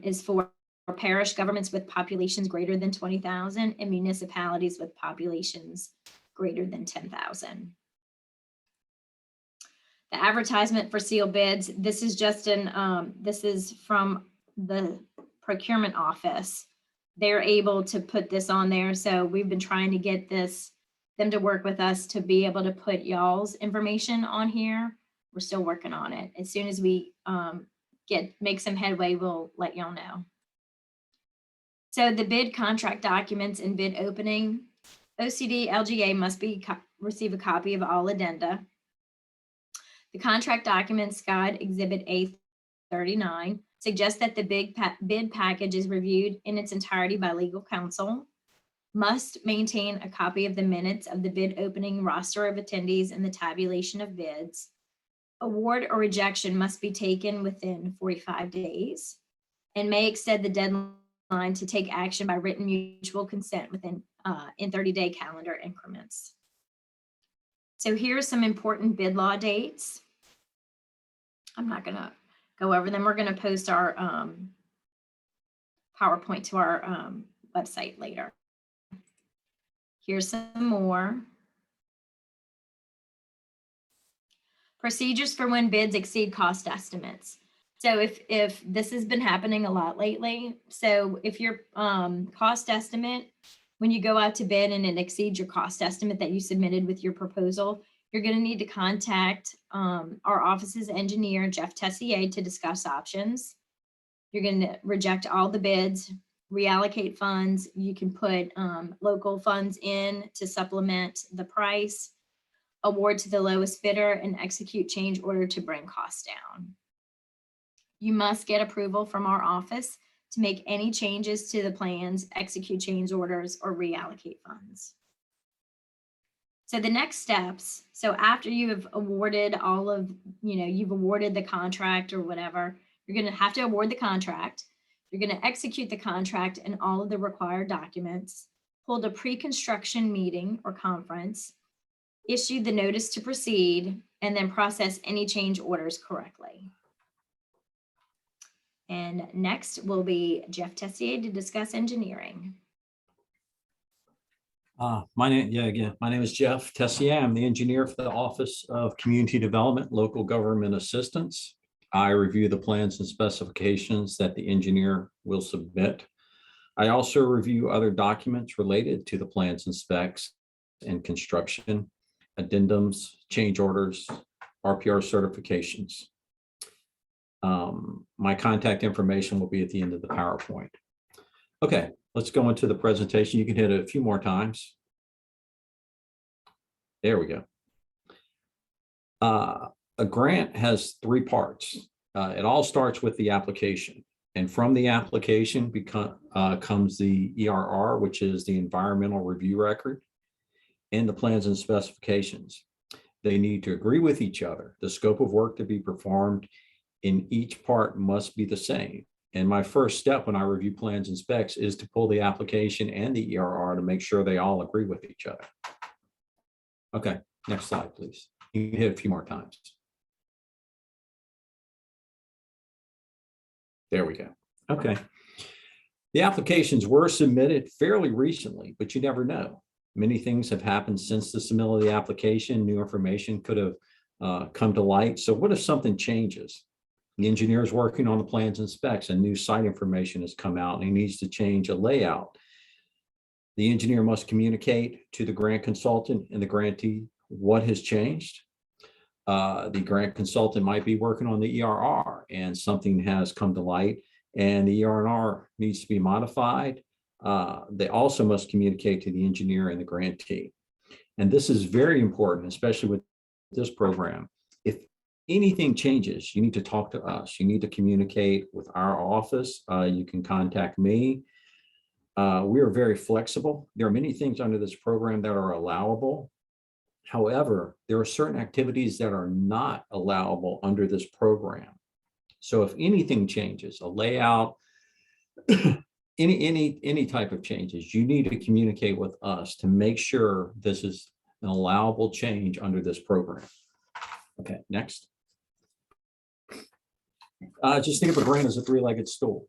is for parish governments with populations greater than 20,000 and municipalities with populations greater than 10,000. The advertisement for sealed bids, this is just this is from the procurement office. They're able to put this on there. So we've been trying to get them to work with us to be able to put y'all's information on here. We're still working on it. As soon as we make some headway, we'll let y'all know. So the bid contract documents and bid opening, OCD LGA must receive a copy of all addenda. The contract documents guide exhibit A39 suggests that the bid package is reviewed in its entirety by legal counsel, must maintain a copy of the minutes of the bid opening, roster of attendees, and the tabulation of bids. Award or rejection must be taken within 45 days and may extend the deadline to take action by written mutual consent within in 30-day calendar increments. So here are some important bid law dates. I'm not going to go over them. We're going to post our PowerPoint to our website later. Here's some more. Procedures for when bids exceed cost estimates. So if this has been happening a lot lately, so if your cost estimate, when you go out to bid and it exceeds your cost estimate that you submitted with your proposal, you're going to need to contact our office's engineer, Jeff Tessier, to discuss options. You're going to reject all the bids, reallocate funds. You can put local funds in to supplement the price, award to the lowest bidder, and execute change order to bring costs down. You must get approval from our office to make any changes to the plans, execute change orders, or reallocate funds. So the next steps, so after you have awarded all of, you've awarded the contract or whatever, you're going to have to award the contract. You're going to execute the contract and all of the required documents, hold a pre-construction meeting or conference, issue the notice to proceed, and then process any change orders correctly. And next will be Jeff Tessier to discuss engineering. My name is Jeff Tessier. I'm the engineer for the Office of Community Development, Local Government Assistance. I review the plans and specifications that the engineer will submit. I also review other documents related to the plans and specs and construction, addendums, change orders, RPR certifications. My contact information will be at the end of the PowerPoint. Okay, let's go into the presentation. You can hit it a few more times. There we go. A grant has three parts. It all starts with the application. And from the application comes the ERR, which is the environmental review record, and the plans and specifications. They need to agree with each other. The scope of work to be performed in each part must be the same. And my first step when I review plans and specs is to pull the application and the ERR to make sure they all agree with each other. Okay, next slide, please. You can hit a few more times. There we go. Okay. The applications were submitted fairly recently, but you never know. Many things have happened since the submittal of the application. New information could have come to light. So what if something changes? The engineer is working on the plans and specs, and new site information has come out and he needs to change a layout. The engineer must communicate to the grant consultant and the grantee what has changed. The grant consultant might be working on the ERR and something has come to light and the ERR needs to be modified. They also must communicate to the engineer and the grantee. And this is very important, especially with this program. If anything changes, you need to talk to us. You need to communicate with our office. You can contact me. We are very flexible. There are many things under this program that are allowable. However, there are certain activities that are not allowable under this program. So if anything changes, a layout, any type of changes, you need to communicate with us to make sure this is an allowable change under this program. Okay, next. Just think of a grant as a three-legged stool.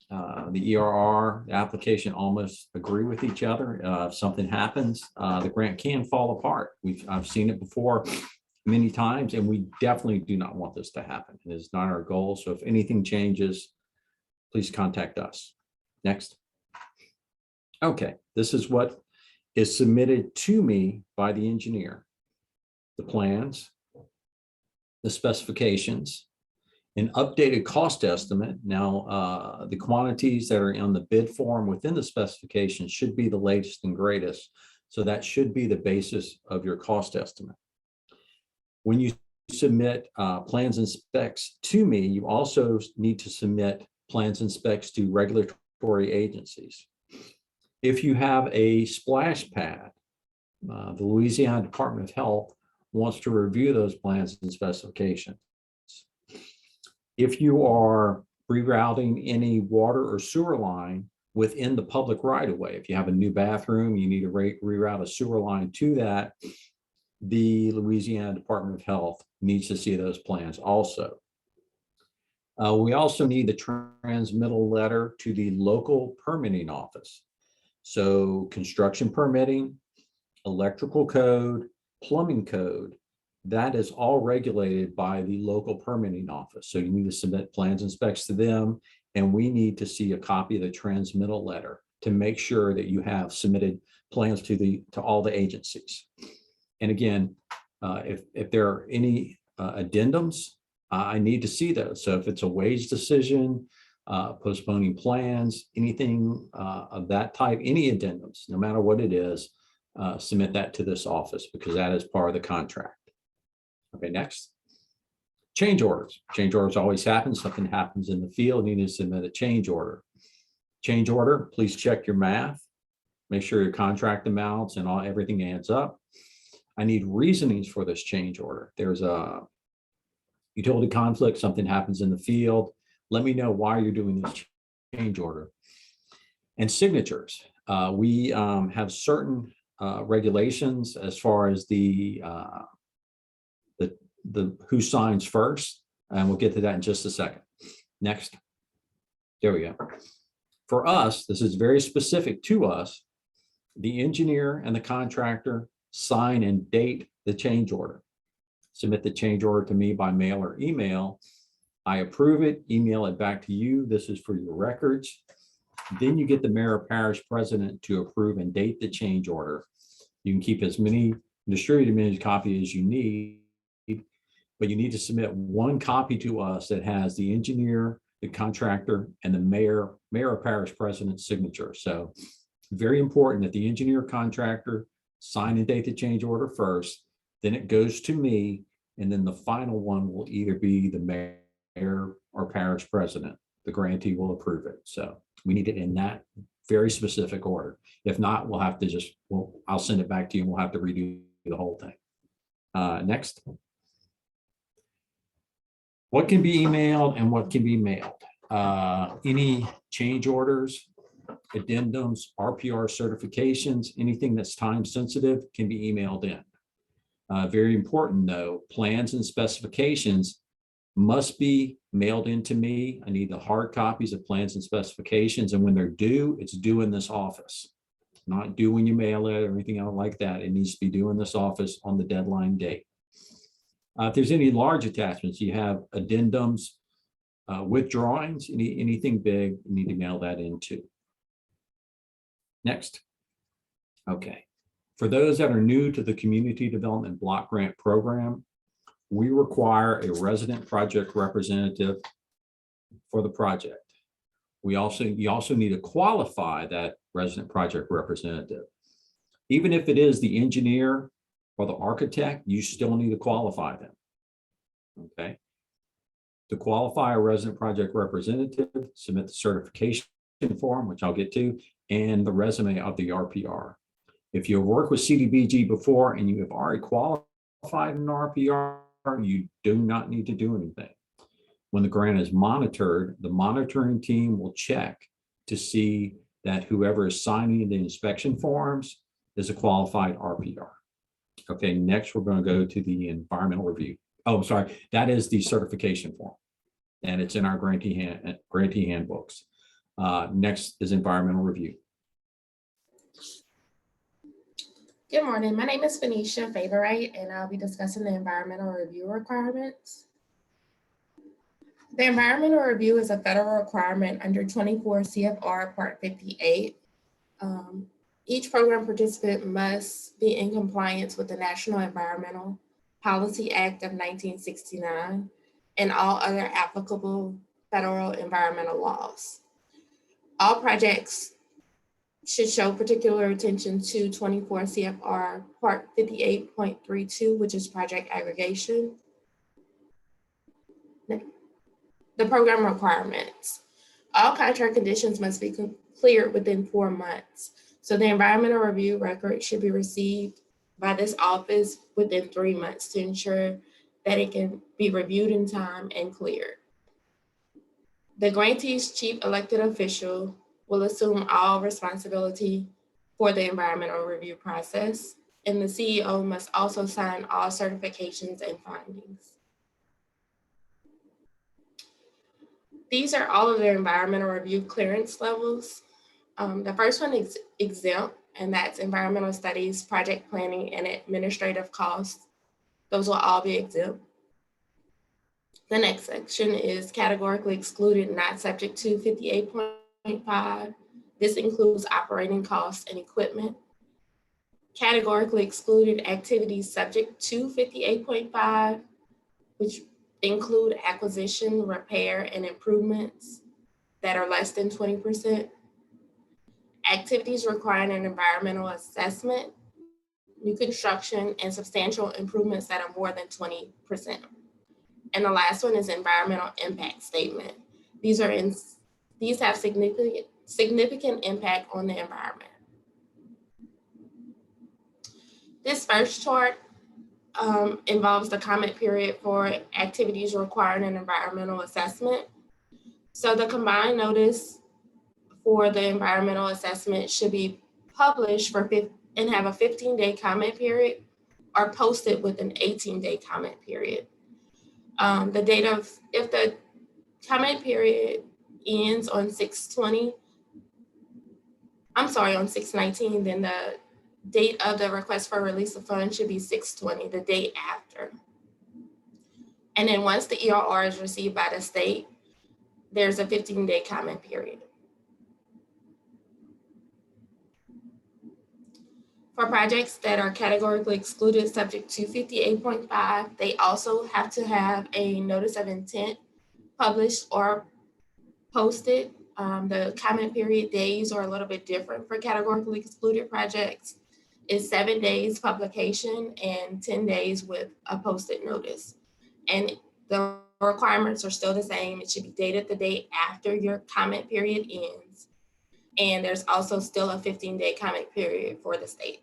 The ERR, the application almost agree with each other. If something happens, the grant can fall apart. I've seen it before many times, and we definitely do not want this to happen. It is not our goal. So if anything changes, please contact us. Next. Okay, this is what is submitted to me by the engineer. The plans, the specifications, an updated cost estimate. Now, the quantities that are on the bid form within the specification should be the latest and greatest. So that should be the basis of your cost estimate. When you submit plans and specs to me, you also need to submit plans and specs to regulatory agencies. If you have a splash pad, the Louisiana Department of Health wants to review those plans and specifications. If you are rerouting any water or sewer line within the public right-of-way, if you have a new bathroom, you need to reroute a sewer line to that, the Louisiana Department of Health needs to see those plans also. We also need the transmittal letter to the local permitting office. So construction permitting, electrical code, plumbing code, that is all regulated by the local permitting office. So you need to submit plans and specs to them, and we need to see a copy of the transmittal letter to make sure that you have submitted plans to all the agencies. And again, if there are any addendums, I need to see those. So if it's a wage decision, postponing plans, anything of that type, any addendums, no matter what it is, submit that to this office because that is part of the contract. Okay, next. Change orders. Change orders always happen. Something happens in the field, you need to submit a change order. Change order, please check your math. Make sure your contract amounts and everything adds up. I need reasonings for this change order. There's a utility conflict, something happens in the field. Let me know why you're doing this change order. And signatures. We have certain regulations as far as the who signs first, and we'll get to that in just a second. Next. There we go. For us, this is very specific to us. The engineer and the contractor sign and date the change order. Submit the change order to me by mail or email. I approve it, email it back to you. This is for your records. Then you get the mayor or parish president to approve and date the change order. You can keep as many, distribute as many copies as you need, but you need to submit one copy to us that has the engineer, the contractor, and the mayor or parish president's signature. So very important that the engineer contractor sign and date the change order first, then it goes to me, and then the final one will either be the mayor or parish president. The grantee will approve it. So we need it in that very specific order. If not, we'll have to just, I'll send it back to you and we'll have to redo the whole thing. Next. What can be emailed and what can be mailed? Any change orders, addendums, RPR certifications, anything that's time sensitive can be emailed in. Very important though, plans and specifications must be mailed in to me. I need the hard copies of plans and specifications, and when they're due, it's due in this office. Not due when you mail it or anything else like that. It needs to be due in this office on the deadline date. If there's any large attachments, you have addendums with drawings, anything big, you need to mail that in too. Next. Okay. For those that are new to the Community Development Block Grant Program, we require a resident project representative for the project. You also need to qualify that resident project representative. Even if it is the engineer or the architect, you still need to qualify them. Okay. To qualify a resident project representative, submit the certification form, which I'll get to, and the resume of the RPR. If you've worked with CDBG before and you have already qualified an RPR, you do not need to do anything. When the grant is monitored, the monitoring team will check to see that whoever is signing the inspection forms is a qualified RPR. Okay, next we're going to go to the environmental review. Oh, sorry, that is the certification form, and it's in our grantee handbooks. Next is environmental review. Good morning. My name is Phoenicia Favorite, and I'll be discussing the environmental review requirements. The environmental review is a federal requirement under 24 CFR Part 58. Each program participant must be in compliance with the National Environmental Policy Act of 1969 and all other applicable federal environmental laws. All projects should show particular attention to 24 CFR Part 58.32, which is project aggregation. The program requirements. All contract conditions must be cleared within 4 months. So the environmental review record should be received by this office within 3 months to ensure that it can be reviewed in time and cleared. The grantee's chief elected official will assume all responsibility for the environmental review process, and the CEO must also sign all certifications and findings. These are all of the environmental review clearance levels. The first one is exempt, and that's environmental studies, project planning, and administrative costs. Those will all be exempt. The next section is categorically excluded, not subject to 58.5. This includes operating costs and equipment. Categorically excluded activities subject to 58.5, which include acquisition, repair, and improvements that are less than 20%. Activities requiring an environmental assessment, new construction, and substantial improvements that are more than 20%. And the last one is environmental impact statement. These have significant impact on the environment. This first chart involves the comment period for activities requiring an environmental assessment. So the combined notice for the environmental assessment should be published and have a 15-day comment period or posted with an 18-day comment period. If the comment period ends on 6/20, on 6/19, then the date of the request for release of funds should be 6/20, the date after. And then once the ERR is received by the state, there's a 15-day comment period. For projects that are categorically excluded subject to 58.5, they also have to have a notice of intent published or posted. The comment period days are a little bit different for categorically excluded projects. It's 7 days publication and 10 days with a posted notice. And the requirements are still the same. It should be dated the day after your comment period ends. And there's also still a 15-day comment period for the state.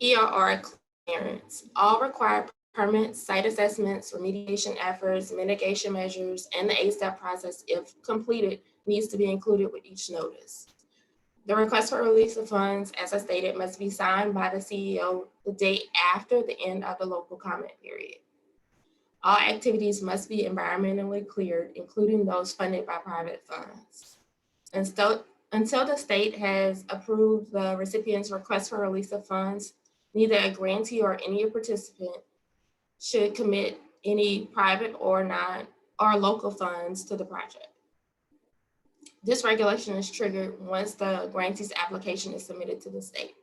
ERR clearance. All required permits, site assessments, remediation efforts, mitigation measures, and the 8-step process, if completed, needs to be included with each notice. The request for release of funds, as I stated, must be signed by the CEO the day after the end of the local comment period. All activities must be environmentally cleared, including those funded by private funds. Until the state has approved the recipient's request for release of funds, neither a grantee or any participant should commit any private or local funds to the project. This regulation is triggered once the grantee's application is submitted to the state.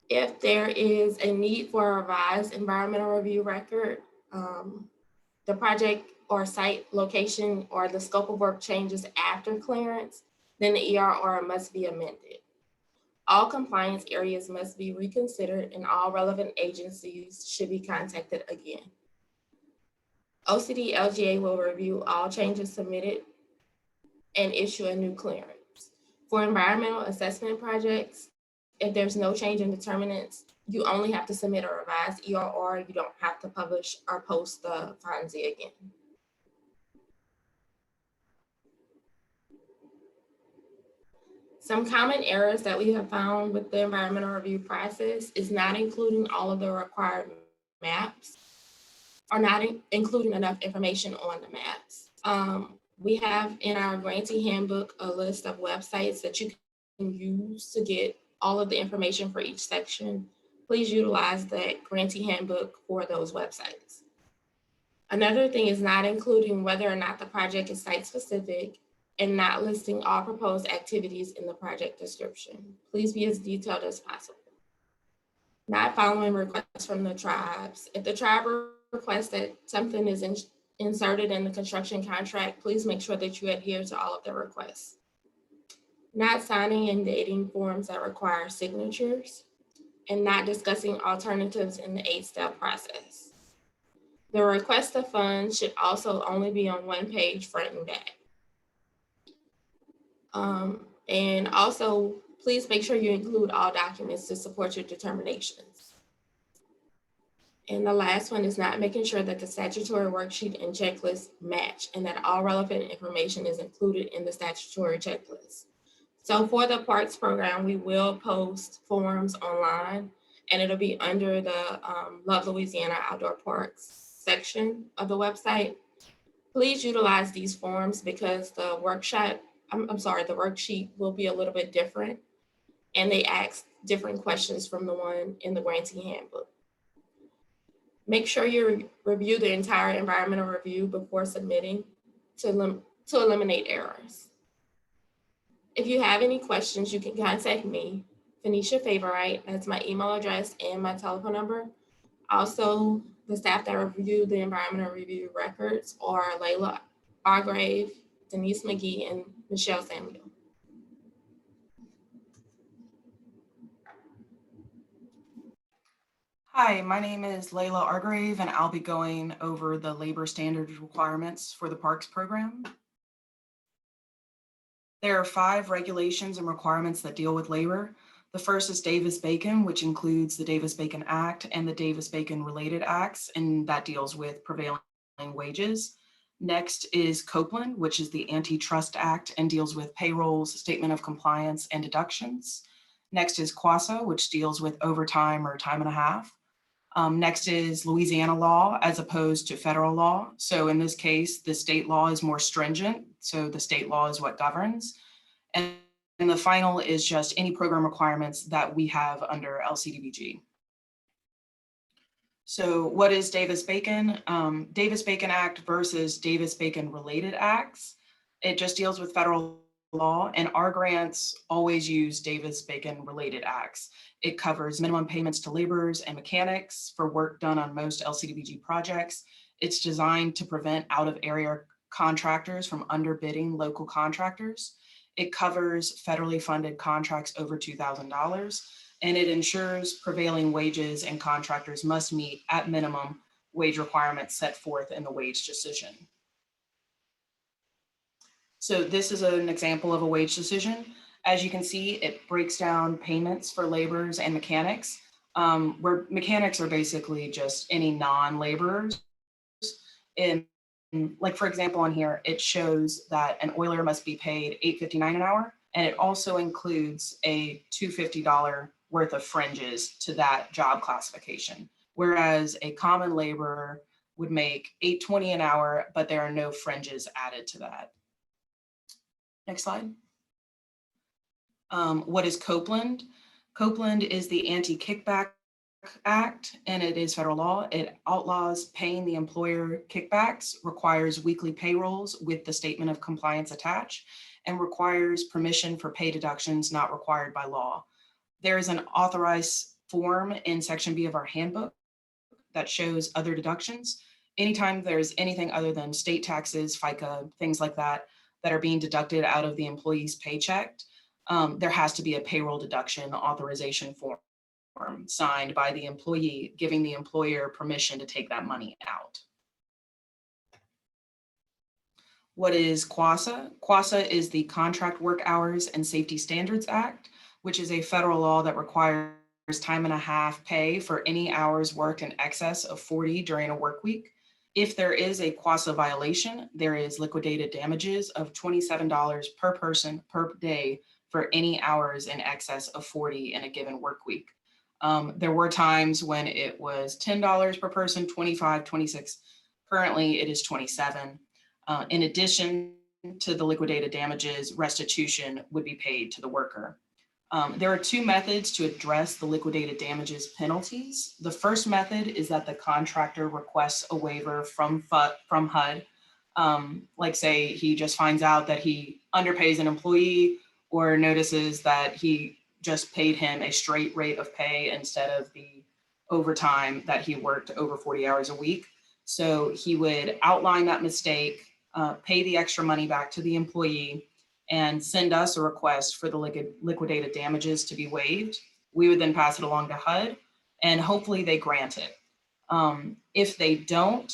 If there is a need for a revised environmental review record, the project or site location or the scope of work changes after clearance, then the ERR must be amended. All compliance areas must be reconsidered and all relevant agencies should be contacted again. OCD LGA will review all changes submitted and issue a new clearance. For environmental assessment projects, if there's no change in determinants, you only have to submit a revised ERR. You don't have to publish or post the FONSI again. Some common errors that we have found with the environmental review process is not including all of the required maps or not including enough information on the maps. We have in our grantee handbook a list of websites that you can use to get all of the information for each section. Please utilize that grantee handbook for those websites. Another thing is not including whether or not the project is site specific and not listing all proposed activities in the project description. Please be as detailed as possible. Not following requests from the tribes. If the tribe requests that something is inserted in the construction contract, please make sure that you adhere to all of the requests. Not signing and dating forms that require signatures, and not discussing alternatives in the 8-step process. The request of funds should also only be on one page, front and back. And also, please make sure you include all documents to support your determinations. And the last one is not making sure that the statutory worksheet and checklist match and that all relevant information is included in the statutory checklist. So for the parks program, we will post forms online and it'll be under the Love Louisiana Outdoor Parks section of the website. Please utilize these forms because the worksheet will be a little bit different and they ask different questions from the one in the grantee handbook. Make sure you review the entire environmental review before submitting to eliminate errors. If you have any questions, you can contact me, Phoenicia Favorite. That's my email address and my telephone number. Also, the staff that review the environmental review records are Layla Argrave, Denise McGee, and Michelle Samuel. Hi, my name is Layla Argrave, and I'll be going over the labor standards requirements for the Parks program. There are 5 regulations and requirements that deal with labor. The first is Davis-Bacon, which includes the Davis-Bacon Act and the Davis-Bacon related acts, and that deals with prevailing wages. Next is Copeland, which is the Antitrust Act and deals with payrolls, statement of compliance, and deductions. Next is QASA, which deals with overtime or time and a half. Next is Louisiana law as opposed to federal law. So in this case, the state law is more stringent. So the state law is what governs. And the final is just any program requirements that we have under LCDBG. So what is Davis-Bacon? Davis-Bacon Act versus Davis-Bacon related acts. It just deals with federal law, and our grants always use Davis-Bacon related acts. It covers minimum payments to laborers and mechanics for work done on most LCDBG projects. It's designed to prevent out-of-area contractors from underbidding local contractors. It covers federally funded contracts over $2,000, and it ensures prevailing wages and contractors must meet at minimum wage requirements set forth in the wage decision. So this is an example of a wage decision. As you can see, it breaks down payments for laborers and mechanics, where mechanics are basically just any non-laborers. And like, for example, on here, it shows that an oiler must be paid $8.59 an hour, and it also includes a $250 worth of fringes to that job classification. Whereas a common laborer would make $8.20 an hour, but there are no fringes added to that. Next slide. What is Copeland? Copeland is the Anti-Kickback Act, and it is federal law. It outlaws paying the employer kickbacks, requires weekly payrolls with the statement of compliance attached, and requires permission for pay deductions not required by law. There is an authorized form in Section B of our handbook that shows other deductions. Anytime there's anything other than state taxes, FICA, things like that, that are being deducted out of the employee's paycheck, there has to be a payroll deduction authorization form signed by the employee, giving the employer permission to take that money out. What is QASA? QASA is the Contract Work Hours and Safety Standards Act, which is a federal law that requires time and a half pay for any hours worked in excess of 40 during a work week. If there is a QASA violation, there is liquidated damages of $27 per person per day for any hours in excess of 40 in a given work week. There were times when it was $10 per person, 25, 26. Currently, it is 27. In addition to the liquidated damages, restitution would be paid to the worker. There are two methods to address the liquidated damages penalties. The first method is that the contractor requests a waiver from HUD. Like say he just finds out that he underpays an employee or notices that he just paid him a straight rate of pay instead of the overtime that he worked over 40 hours a week. So he would outline that mistake, pay the extra money back to the employee, and send us a request for the liquidated damages to be waived. We would then pass it along to HUD, and hopefully they grant it. If they don't,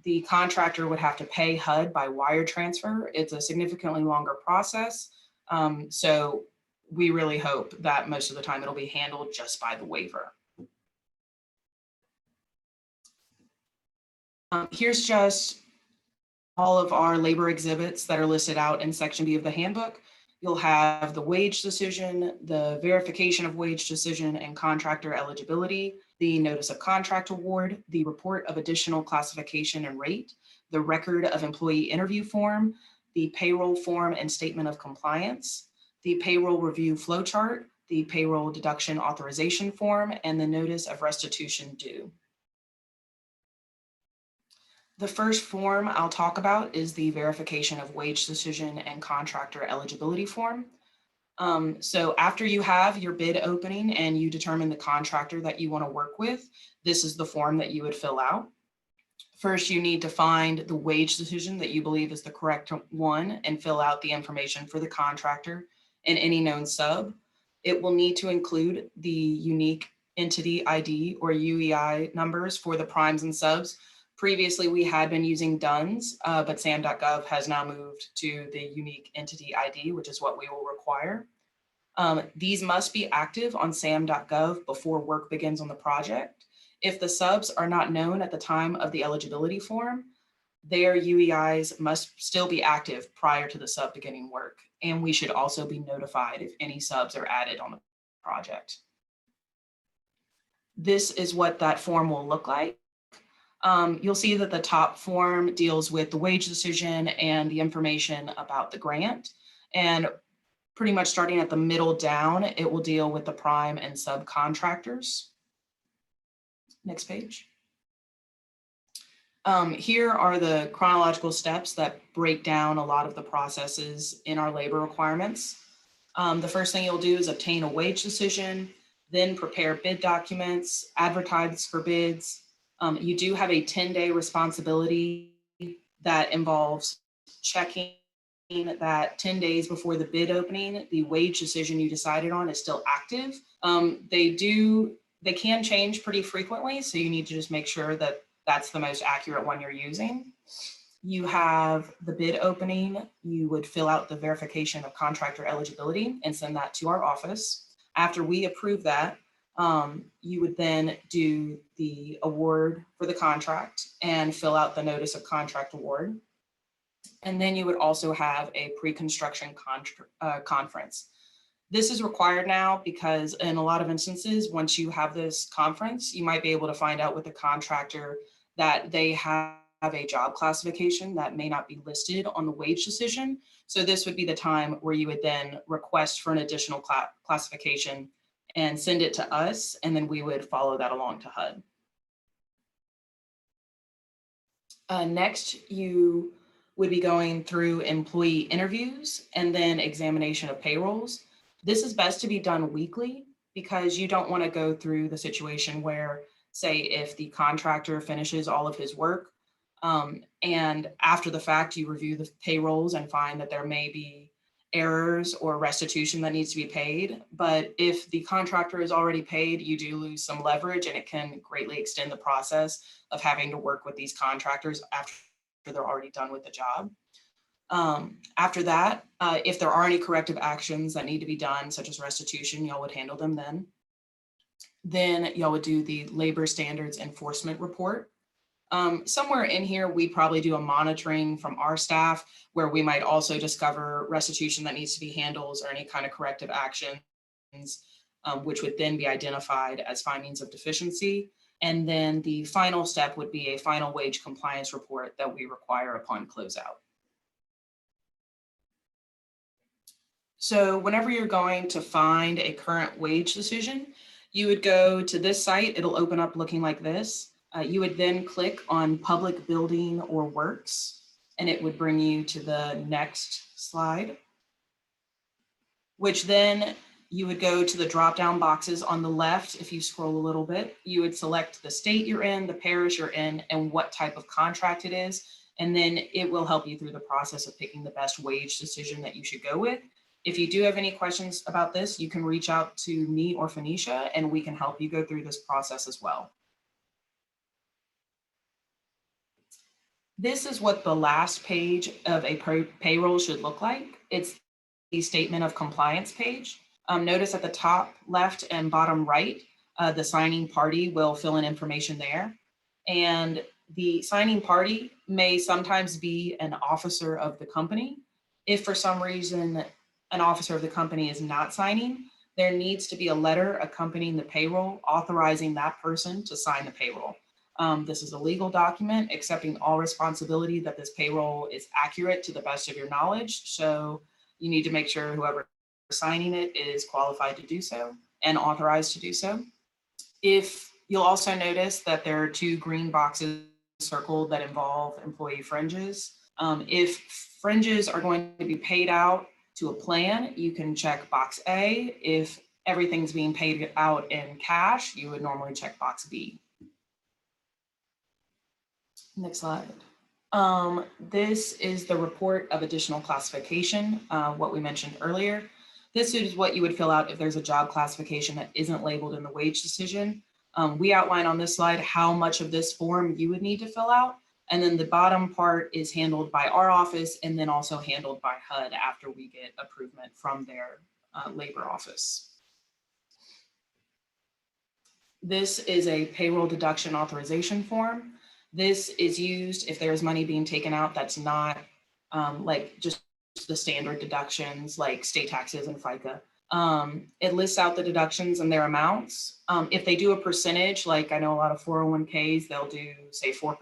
the contractor would have to pay HUD by wire transfer. It's a significantly longer process. So we really hope that most of the time it'll be handled just by the waiver. Here's just all of our labor exhibits that are listed out in Section B of the handbook. You'll have the wage decision, the verification of wage decision and contractor eligibility, the notice of contract award, the report of additional classification and rate, the record of employee interview form, the payroll form and statement of compliance, the payroll review flow chart, the payroll deduction authorization form, and the notice of restitution due. The first form I'll talk about is the verification of wage decision and contractor eligibility form. So after you have your bid opening and you determine the contractor that you want to work with, this is the form that you would fill out. First, you need to find the wage decision that you believe is the correct one and fill out the information for the contractor and any known sub. It will need to include the unique entity ID or UEI numbers for the primes and subs. Previously, we had been using DUNS, but SAM.gov has now moved to the unique entity ID, which is what we will require. These must be active on SAM.gov before work begins on the project. If the subs are not known at the time of the eligibility form, their UEIs must still be active prior to the sub beginning work. And we should also be notified if any subs are added on the project. This is what that form will look like. You'll see that the top form deals with the wage decision and the information about the grant. And pretty much starting at the middle down, it will deal with the prime and subcontractors. Next page. Here are the chronological steps that break down a lot of the processes in our labor requirements. The first thing you'll do is obtain a wage decision, then prepare bid documents, advertise for bids. You do have a 10-day responsibility that involves checking that 10 days before the bid opening, the wage decision you decided on is still active. They can change pretty frequently, so you need to just make sure that that's the most accurate one you're using. You have the bid opening. You would fill out the verification of contractor eligibility and send that to our office. After we approve that, you would then do the award for the contract and fill out the notice of contract award. And then you would also have a pre-construction conference. This is required now because in a lot of instances, once you have this conference, you might be able to find out with the contractor that they have a job classification that may not be listed on the wage decision. So this would be the time where you would then request for an additional classification and send it to us, and then we would follow that along to HUD. Next, you would be going through employee interviews and then examination of payrolls. This is best to be done weekly because you don't want to go through the situation where, say, if the contractor finishes all of his work and after the fact you review the payrolls and find that there may be errors or restitution that needs to be paid. But if the contractor is already paid, you do lose some leverage, and it can greatly extend the process of having to work with these contractors after they're already done with the job. After that, if there are any corrective actions that need to be done, such as restitution, y'all would handle them then. Then y'all would do the labor standards enforcement report. Somewhere in here, we probably do a monitoring from our staff where we might also discover restitution that needs to be handled or any kind of corrective actions, which would then be identified as findings of deficiency. And then the final step would be a final wage compliance report that we require upon closeout. So whenever you're going to find a current wage decision, you would go to this site. It'll open up looking like this. You would then click on public building or works, and it would bring you to the next slide, which then you would go to the drop-down boxes on the left. If you scroll a little bit, you would select the state you're in, the parish you're in, and what type of contract it is. And then it will help you through the process of picking the best wage decision that you should go with. If you do have any questions about this, you can reach out to me or Phoenicia, and we can help you go through this process as well. This is what the last page of a payroll should look like. It's the statement of compliance page. Notice at the top left and bottom right, the signing party will fill in information there. And the signing party may sometimes be an officer of the company. If for some reason an officer of the company is not signing, there needs to be a letter accompanying the payroll authorizing that person to sign the payroll. This is a legal document accepting all responsibility that this payroll is accurate to the best of your knowledge. So you need to make sure whoever is signing it is qualified to do so and authorized to do so. If you'll also notice that there are two green boxes circled that involve employee fringes. If fringes are going to be paid out to a plan, you can check box A. If everything's being paid out in cash, you would normally check box B. Next slide. This is the report of additional classification, what we mentioned earlier. This is what you would fill out if there's a job classification that isn't labeled in the wage decision. We outline on this slide how much of this form you would need to fill out. And then the bottom part is handled by our office and then also handled by HUD after we get approval from their labor office. This is a payroll deduction authorization form. This is used if there's money being taken out that's not like just the standard deductions like state taxes and FICA. It lists out the deductions and their amounts. If they do a percentage, like I know a lot of 401ks, they'll do say 4% or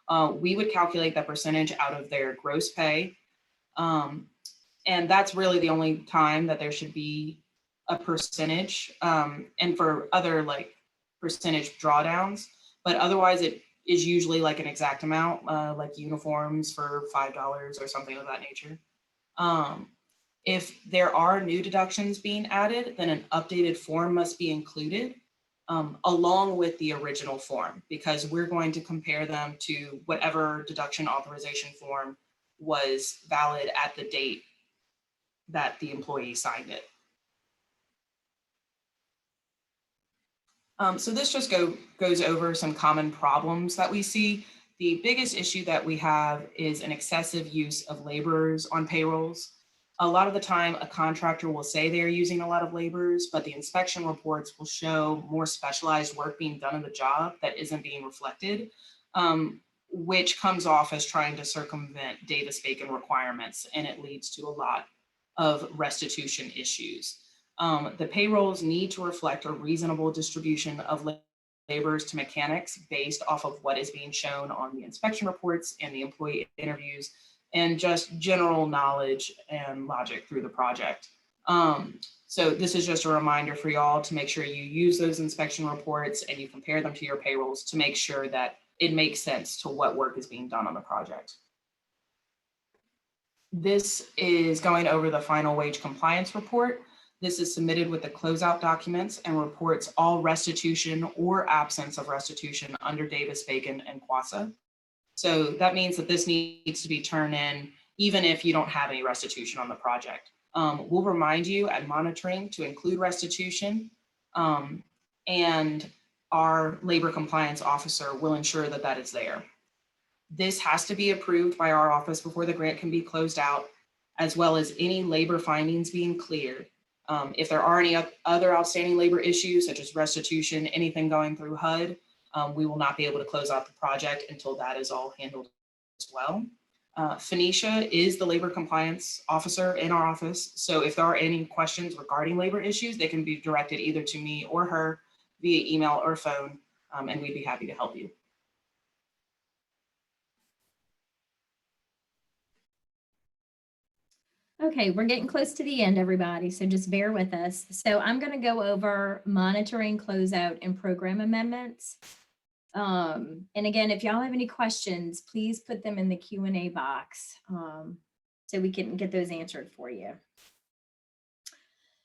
5%. We would calculate that percentage out of their gross pay. And that's really the only time that there should be a percentage. And for other like percentage drawdowns, but otherwise is usually like an exact amount, like uniforms for $5 or something of that nature. If there are new deductions being added, then an updated form must be included along with the original form, because we're going to compare them to whatever deduction authorization form was valid at the date that the employee signed it. So this just goes over some common problems that we see. The biggest issue that we have is an excessive use of laborers on payrolls. A lot of the time, a contractor will say they're using a lot of laborers, but the inspection reports will show more specialized work being done in the job that isn't being reflected, which comes off as trying to circumvent Davis-Bacon requirements, and it leads to a lot of restitution issues. The payrolls need to reflect a reasonable distribution of laborers to mechanics based off of what is being shown on the inspection reports and the employee interviews, and just general knowledge and logic through the project. So this is just a reminder for y'all to make sure you use those inspection reports and you compare them to your payrolls to make sure that it makes sense to what work is being done on the project. This is going over the final wage compliance report. This is submitted with the closeout documents and reports all restitution or absence of restitution under Davis-Bacon and QASA. So that means that this needs to be turned in even if you don't have any restitution on the project. We'll remind you at monitoring to include restitution, and our labor compliance officer will ensure that that is there. This has to be approved by our office before the grant can be closed out, as well as any labor findings being cleared. If there are any other outstanding labor issues, such as restitution, anything going through HUD, we will not be able to close out the project until that is all handled as well. Phoenicia is the labor compliance officer in our office. So if there are any questions regarding labor issues, they can be directed either to me or her via email or phone, and we'd be happy to help you. Okay, we're getting close to the end, everybody, so just bear with us. So I'm going to go over monitoring, closeout, and program amendments. And again, if y'all have any questions, please put them in the Q&A box so we can get those answered for you.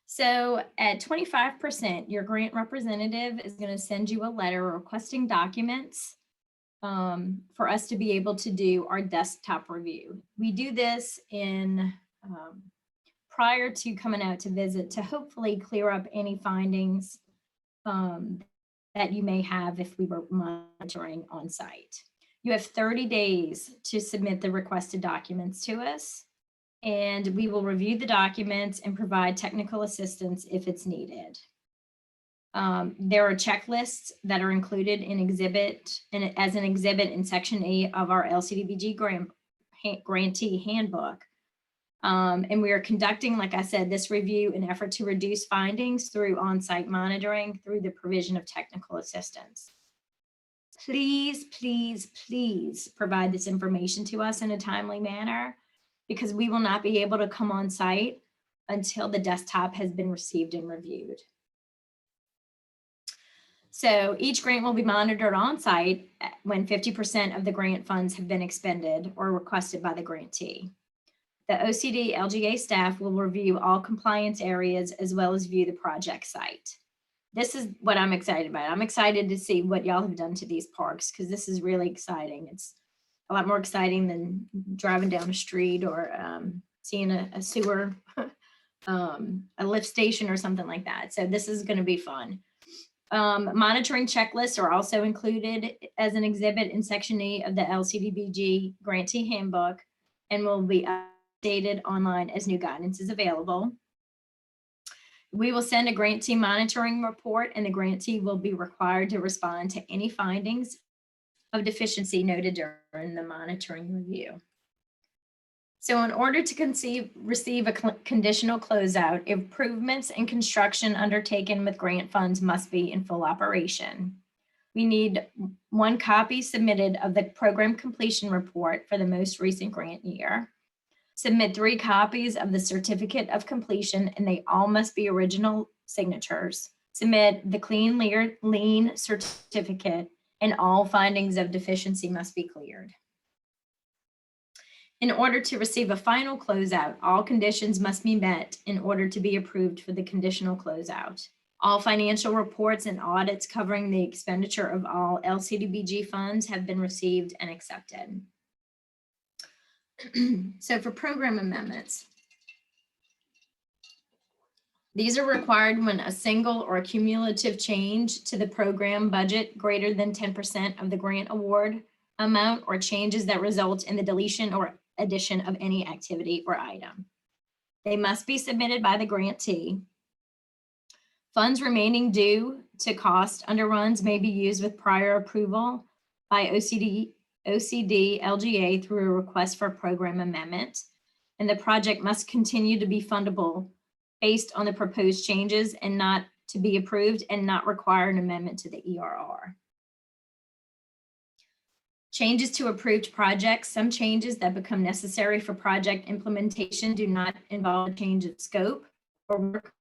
So at 25%, your grant representative is going to send you a letter requesting documents for us to be able to do our desktop review. We do this in prior to coming out to visit to hopefully clear up any findings that you may have if we were monitoring on site. You have 30 days to submit the requested documents to us, and we will review the documents and provide technical assistance if it's needed. There are checklists that are included in as an exhibit in Section 8 of our LCDBG grantee handbook. And we are conducting, like I said, this review in effort to reduce findings through on-site monitoring through the provision of technical assistance. Please, please, please provide this information to us in a timely manner, because we will not be able to come on site until the desktop has been received and reviewed. So each grant will be monitored on site when 50% of the grant funds have been expended or requested by the grantee. The OCD LGA staff will review all compliance areas as well as view the project site. This is what I'm excited about. I'm excited to see what y'all have done to these parks, because this is really exciting. It's a lot more exciting than driving down a street or seeing a sewer, a lift station or something like that. So this is going to be fun. Monitoring checklists are also included as an exhibit in Section 8 of the LCDBG grantee handbook and will be updated online as new guidance is available. We will send a grantee monitoring report, and the grantee will be required to respond to any findings of deficiency noted during the monitoring review. So in order to receive a conditional closeout, improvements and construction undertaken with grant funds must be in full operation. We need 1 copy submitted of the program completion report for the most recent grant year. Submit 3 copies of the certificate of completion, and they all must be original signatures. Submit the clean lien certificate and all findings of deficiency must be cleared. In order to receive a final closeout, all conditions must be met in order to be approved for the conditional closeout. All financial reports and audits covering the expenditure of all LCDBG funds have been received and accepted. So for program amendments, these are required when a single or cumulative change to the program budget greater than 10% of the grant award amount, or changes that result in the deletion or addition of any activity or item. They must be submitted by the grantee. Funds remaining due to cost underruns may be used with prior approval by OCD LGA through a request for a program amendment. And the project must continue to be fundable based on the proposed changes and not to be approved and not require an amendment to the ERR. Changes to approved projects. Some changes that become necessary for project implementation do not involve a change of scope or work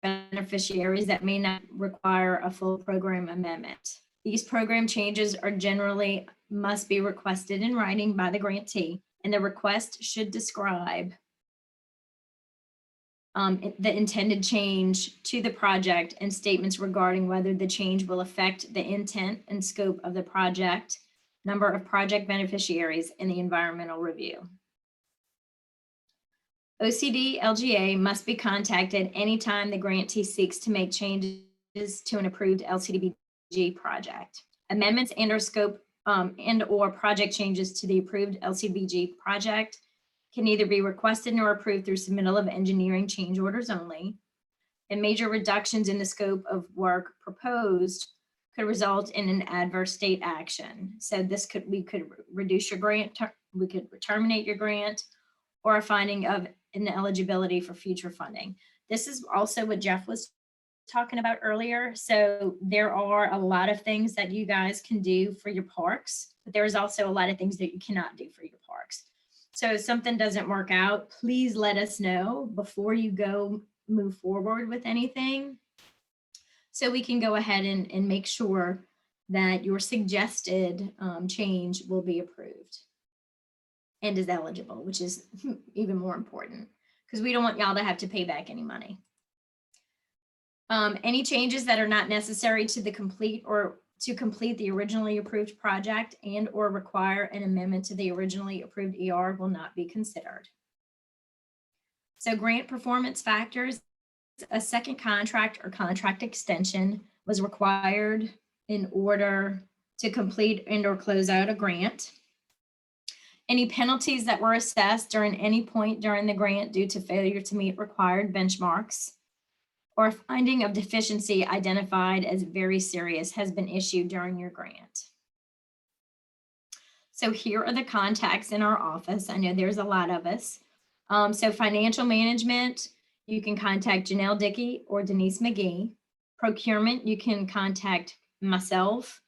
beneficiaries that may not require a full program amendment. These program changes are generally must be requested in writing by the grantee, and the request should describe the intended change to the project and statements regarding whether the change will affect the intent and scope of the project, number of project beneficiaries, and the environmental review. OCD LGA must be contacted anytime the grantee seeks to make changes to an approved LCDBG project. Amendments and or scope and or project changes to the approved LCDBG project can neither be requested nor approved through submittal of engineering change orders only. And major reductions in the scope of work proposed could result in an adverse state action. So we could reduce your grant, we could terminate your grant, or a finding of ineligibility for future funding. This is also what Jeff was talking about earlier. So there are a lot of things that you guys can do for your parks, but there is also a lot of things that you cannot do for your parks. So if something doesn't work out, please let us know before you go move forward with anything, so we can go ahead and make sure that your suggested change will be approved and is eligible, which is even more important because we don't want y'all to have to pay back any money. Any changes that are not necessary to complete the originally approved project and or require an amendment to the originally approved ER will not be considered. So grant performance factors, a second contract or contract extension was required in order to complete and or close out a grant. Any penalties that were assessed during any point during the grant due to failure to meet required benchmarks, or a finding of deficiency identified as very serious has been issued during your grant. So here are the contacts in our office. I know there's a lot of us. So financial management, you can contact Janelle Dickey or Denise McGee. Procurement, you can contact myself,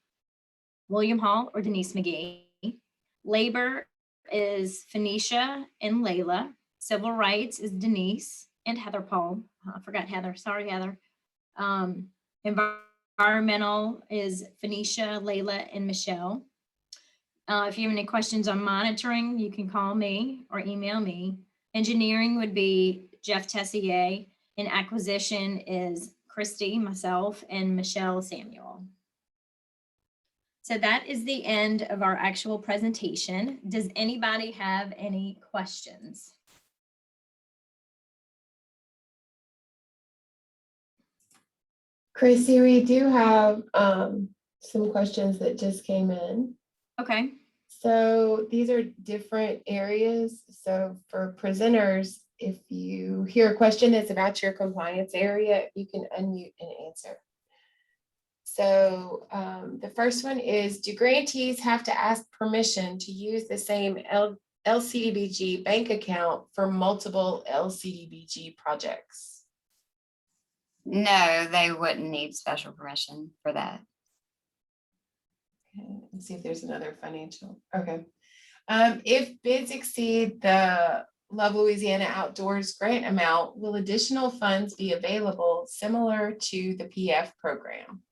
William Hall, or Denise McGee. Labor is Phoenicia and Layla. Civil rights is Denise and Heather Paul. I forgot Heather. Sorry, Heather. Environmental is Phoenicia, Layla, and Michelle. If you have any questions on monitoring, you can call me or email me. Engineering would be Jeff Tessier, and acquisition is Christy, myself, and Michelle Samuel. So that is the end of our actual presentation. Does anybody have any questions? Chrissy, we do have some questions that just came in. Okay. So these are different areas. So for presenters, if you hear a question that's about your compliance area, you can unmute and answer. So the first one is, do grantees have to ask permission to use the same LCDBG bank account for multiple LCDBG projects? No, they wouldn't need special permission for that. Okay, let's see if there's another financial. Okay. If bids exceed the Love Louisiana Outdoors grant amount, will additional funds be available similar to the PF program?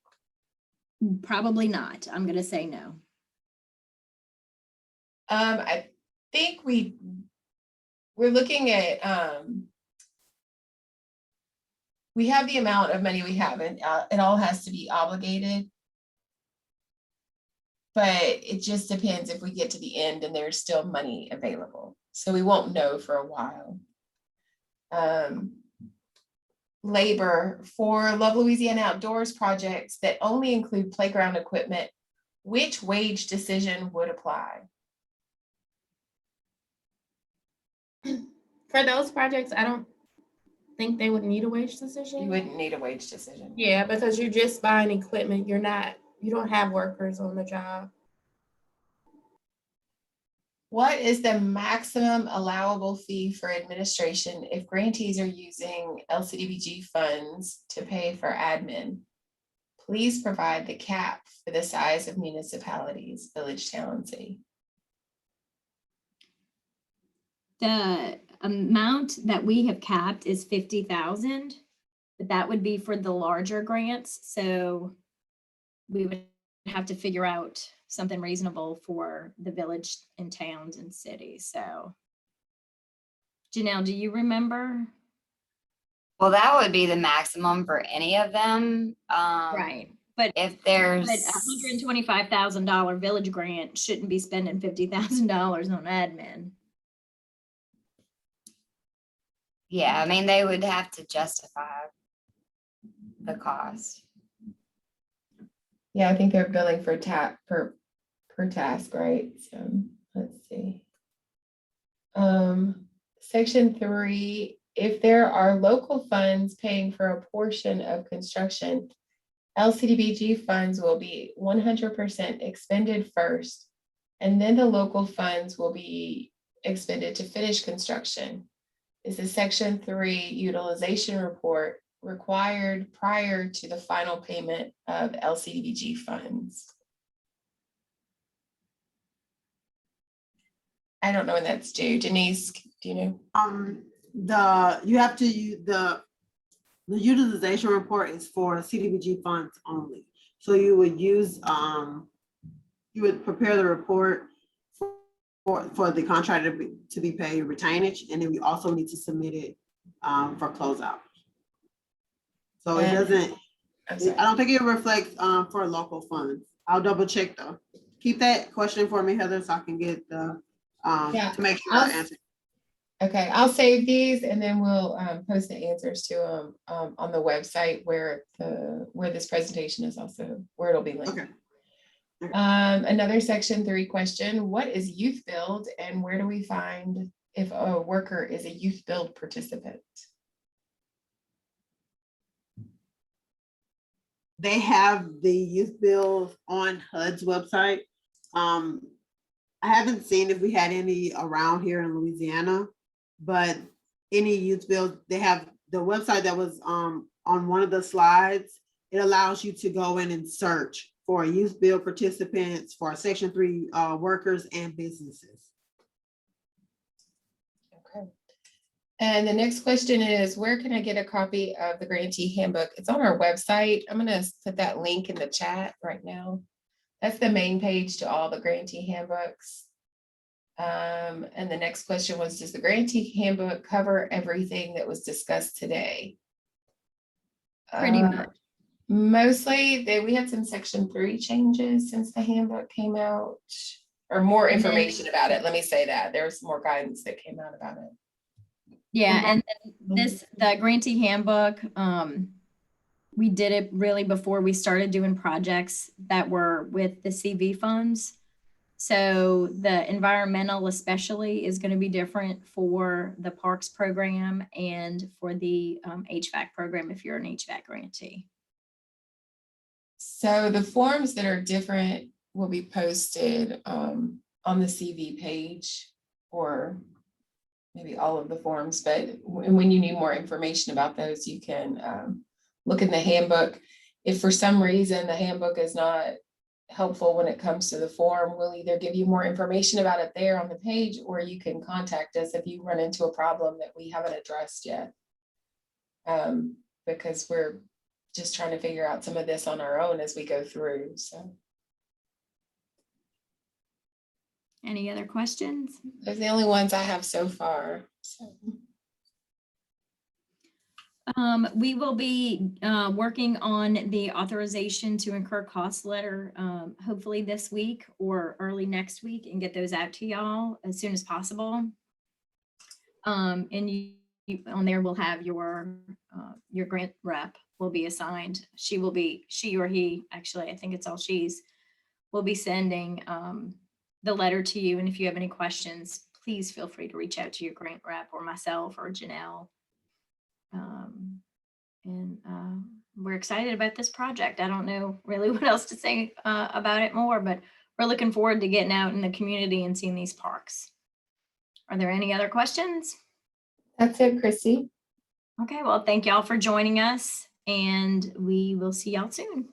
Probably not. I'm gonna say no. I think we're looking at, we have the amount of money we have, and it all has to be obligated. But it just depends if we get to the end and there's still money available. So we won't know for a while. Labor for Love Louisiana Outdoors projects that only include playground equipment, which wage decision would apply? For those projects, I don't think they would need a wage decision. You wouldn't need a wage decision. Yeah, because you're just buying equipment. You don't have workers on the job. What is the maximum allowable fee for administration if grantees are using LCDBG funds to pay for admin? Please provide the cap for the size of municipalities, village, town, and city. The amount that we have capped is 50,000, but that would be for the larger grants. So we would have to figure out something reasonable for the village and towns and cities. So Janelle, do you remember? Well, that would be the maximum for any of them. Right. But If there's, $125,000 village grant shouldn't be spending $50,000 on admin. yeah, I mean, they would have to justify the cost. Yeah, I think they're billing for per task, right? So let's see. Section 3, if there are local funds paying for a portion of construction, LCDBG funds will be 100% expended first, and then the local funds will be expended to finish construction. Is the Section 3 utilization report required prior to the final payment of LCDBG funds? I don't know when that's due. Denise, do you know? You have to use the utilization report is for CDBG funds only. So you would use, you would prepare the report for the contractor to be paid retainage, and then we also need to submit it for closeout. So it doesn't, I don't think it reflects for local funds. I'll double check though. Keep that question for me, Heather, so I can get the, Yeah, to make sure I answer. Okay, I'll save these and then we'll post the answers to them on the website where this presentation is also, where it'll be linked. Okay. Another Section 3 question, what is youth build and where do we find if a worker is a youth build participant? They have the youth bills on HUD's website. I haven't seen if we had any around here in Louisiana, but any youth bills, they have the website that was on one of the slides. It allows you to go in and search for youth bill participants, for Section 3 workers and businesses. Okay. And the next question is, where can I get a copy of the grantee handbook? It's on our website. I'm going to put that link in the chat right now. That's the main page to all the grantee handbooks. And the next question was, does the grantee handbook cover everything that was discussed today? Pretty much. Mostly, we had some Section 3 changes since the handbook came out, or more information about it. Let me say that. There was more guidance that came out about it. Yeah, and then the grantee handbook, we did it really before we started doing projects that were with the CV funds. So the environmental especially is going to be different for the parks program and for the HVAC program if you're an HVAC grantee. So the forms that are different will be posted on the CV page, or maybe all of the forms, but when you need more information about those, you can look in the handbook. If for some reason the handbook is not helpful when it comes to the form, we'll either give you more information about it there on the page, or you can contact us if you run into a problem that we haven't addressed yet. Because we're just trying to figure out some of this on our own as we go through, so. Any other questions? Those are the only ones I have so far, so. We will be working on the authorization to incur cost letter, hopefully this week or early next week, and get those out to y'all as soon as possible. And you on there will have your grant rep will be assigned. She or he, actually, I think it's all she's, will be sending the letter to you. And if you have any questions, please feel free to reach out to your grant rep or myself or Janelle. We're excited about this project. I don't know really what else to say about it more, but we're looking forward to getting out in the community and seeing these parks. Are there any other questions? That's it, Chrissy. Okay, well, thank y'all for joining us, and we will see y'all soon.